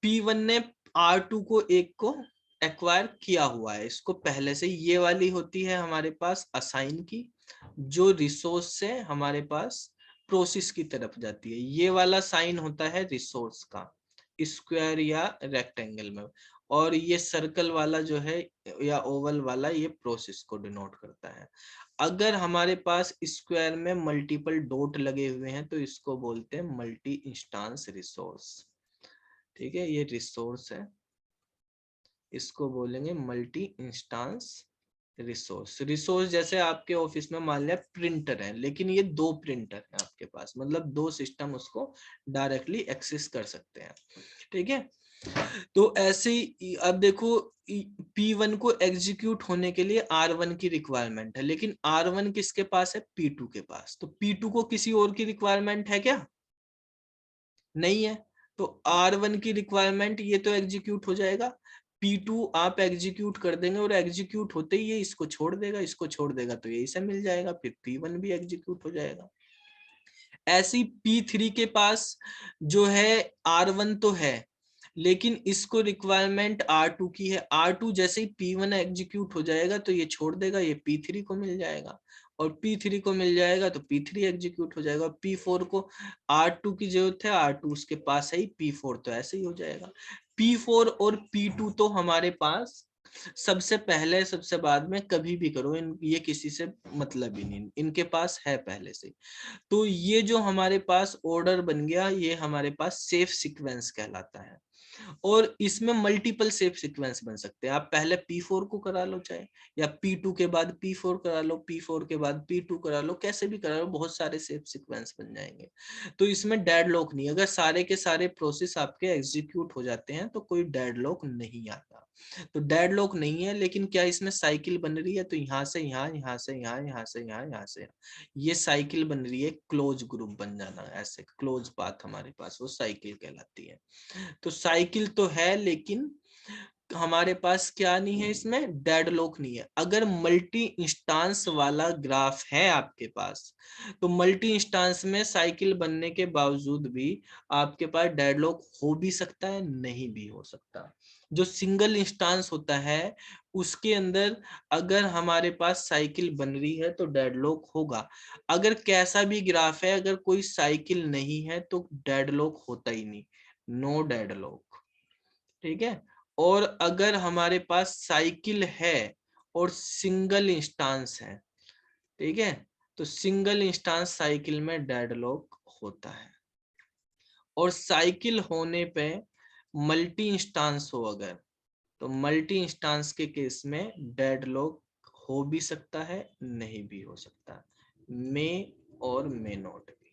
P1 ने R2 को एक को एक्वायर किया हुआ है, इसको पहले से। ये वाली होती है हमारे पास असाइन की, जो रिसोर्स से हमारे पास प्रोसेस की तरफ जाती है। ये वाला साइन होता है रिसोर्स का, स्क्वायर या रेक्टेंगल में, और ये सर्कल वाला जो है या ओवल वाला, ये प्रोसेस को डिनोट करता है। अगर हमारे पास स्क्वायर में मल्टीपल डॉट लगे हुए हैं तो इसको बोलते हैं मल्टी इंस्टांस रिसोर्स। ठीक है, ये रिसोर्स है, इसको बोलेंगे मल्टी इंस्टेंस रिसोर्स। रिसोर्स जैसे आपके ऑफिस में मान लिया प्रिंटर है, लेकिन ये 2 प्रिंटर है आपके पास, मतलब 2 सिस्टम उसको डायरेक्टली एक्सेस कर सकते हैं। ठीक है, तो ऐसे ही अब देखो P1 को एग्जीक्यूट होने के लिए R1 की रिक्वायरमेंट है, लेकिन R1 किसके पास है? P2 के पास। तो P2 को किसी और की रिक्वायरमेंट है क्या? नहीं है। तो R1 की रिक्वायरमेंट ये तो एग्जीक्यूट हो जाएगा, P2 आप एग्जीक्यूट कर देंगे और एग्जीक्यूट होते ही ये इसको छोड़ देगा, इसको छोड़ देगा तो यही से मिल जाएगा, फिर P1 भी एग्जीक्यूट हो जाएगा। ऐसी P3 के पास जो है R1 तो है, लेकिन इसको रिक्वायरमेंट R2 की है। R2 जैसे ही P1 एग्जीक्यूट हो जाएगा तो ये छोड़ देगा, ये P3 को मिल जाएगा, और P3 को मिल जाएगा तो P3 एग्जीक्यूट हो जाएगा। P4 को R2 की जरूरत है, R2 उसके पास है ही, P4 तो ऐसे ही हो जाएगा। P4 और P2 तो हमारे पास सबसे पहले सबसे बाद में कभी भी करो, ये किसी से मतलब ही नहीं, इनके पास है पहले से। तो ये जो हमारे पास ऑर्डर बन गया, ये हमारे पास सेफ सीक्वेंस कहलाता है। और इसमें मल्टीपल सेफ सीक्वेंस बन सकते हैं। आप पहले P4 को करा लो चाहे, या P2 के बाद P4 करा लो, P4 के बाद P2 करा लो, कैसे भी करा लो, बहुत सारे सेफ सीक्वेंस बन जाएंगे। तो इसमें डेडलॉक नहीं, अगर सारे के सारे प्रोसेस आपके एग्जीक्यूट हो जाते हैं तो कोई डेडलॉक नहीं आता। तो डेडलॉक नहीं है, लेकिन क्या इसमें साइकिल बन रही है? तो यहाँ से यहाँ, यहाँ से यहाँ, यहाँ से यहाँ, यहाँ से ये साइकिल बन रही है, क्लोज ग्रुप बन जाना, ऐसे क्लोज पाथ हमारे पास, वो साइकिल कहलाती है। तो साइकिल तो है, लेकिन हमारे पास क्या नहीं है, इसमें डेडलॉक नहीं है। अगर मल्टी इंस्टांस वाला ग्राफ है आपके पास, तो मल्टी इंस्टांस में साइकिल बनने के बावजूद भी आपके पास डेडलॉक हो भी सकता है, नहीं भी हो सकता। जो सिंगल इंस्टांस होता है उसके अंदर अगर हमारे पास साइकिल बन रही है तो डेडलॉक होगा। अगर कैसा भी ग्राफ है, अगर कोई साइकिल नहीं है तो डेडलॉक होता ही नहीं, नो डेडलॉक। ठीक है, और अगर हमारे पास साइकिल है और सिंगल इंस्टांस है, ठीक है, तो सिंगल इंस्टांस साइकिल में डेडलॉक होता है। और साइकिल होने पे मल्टी इंस्टांस हो अगर, तो मल्टी इंस्टांस के केस में डेडलॉक हो भी सकता है, नहीं भी हो सकता, मे और मे नॉट भी।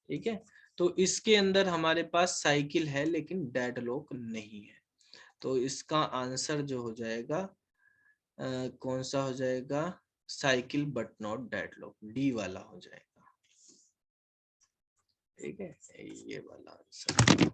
ठीक है, तो इसके अंदर हमारे पास साइकिल है लेकिन डेडलॉक नहीं है। तो इसका आंसर जो हो जाएगा कौन सा हो जाएगा? Cycle but not deadlock, D वाला हो जाएगा। ठीक है, ये वाला आंसर।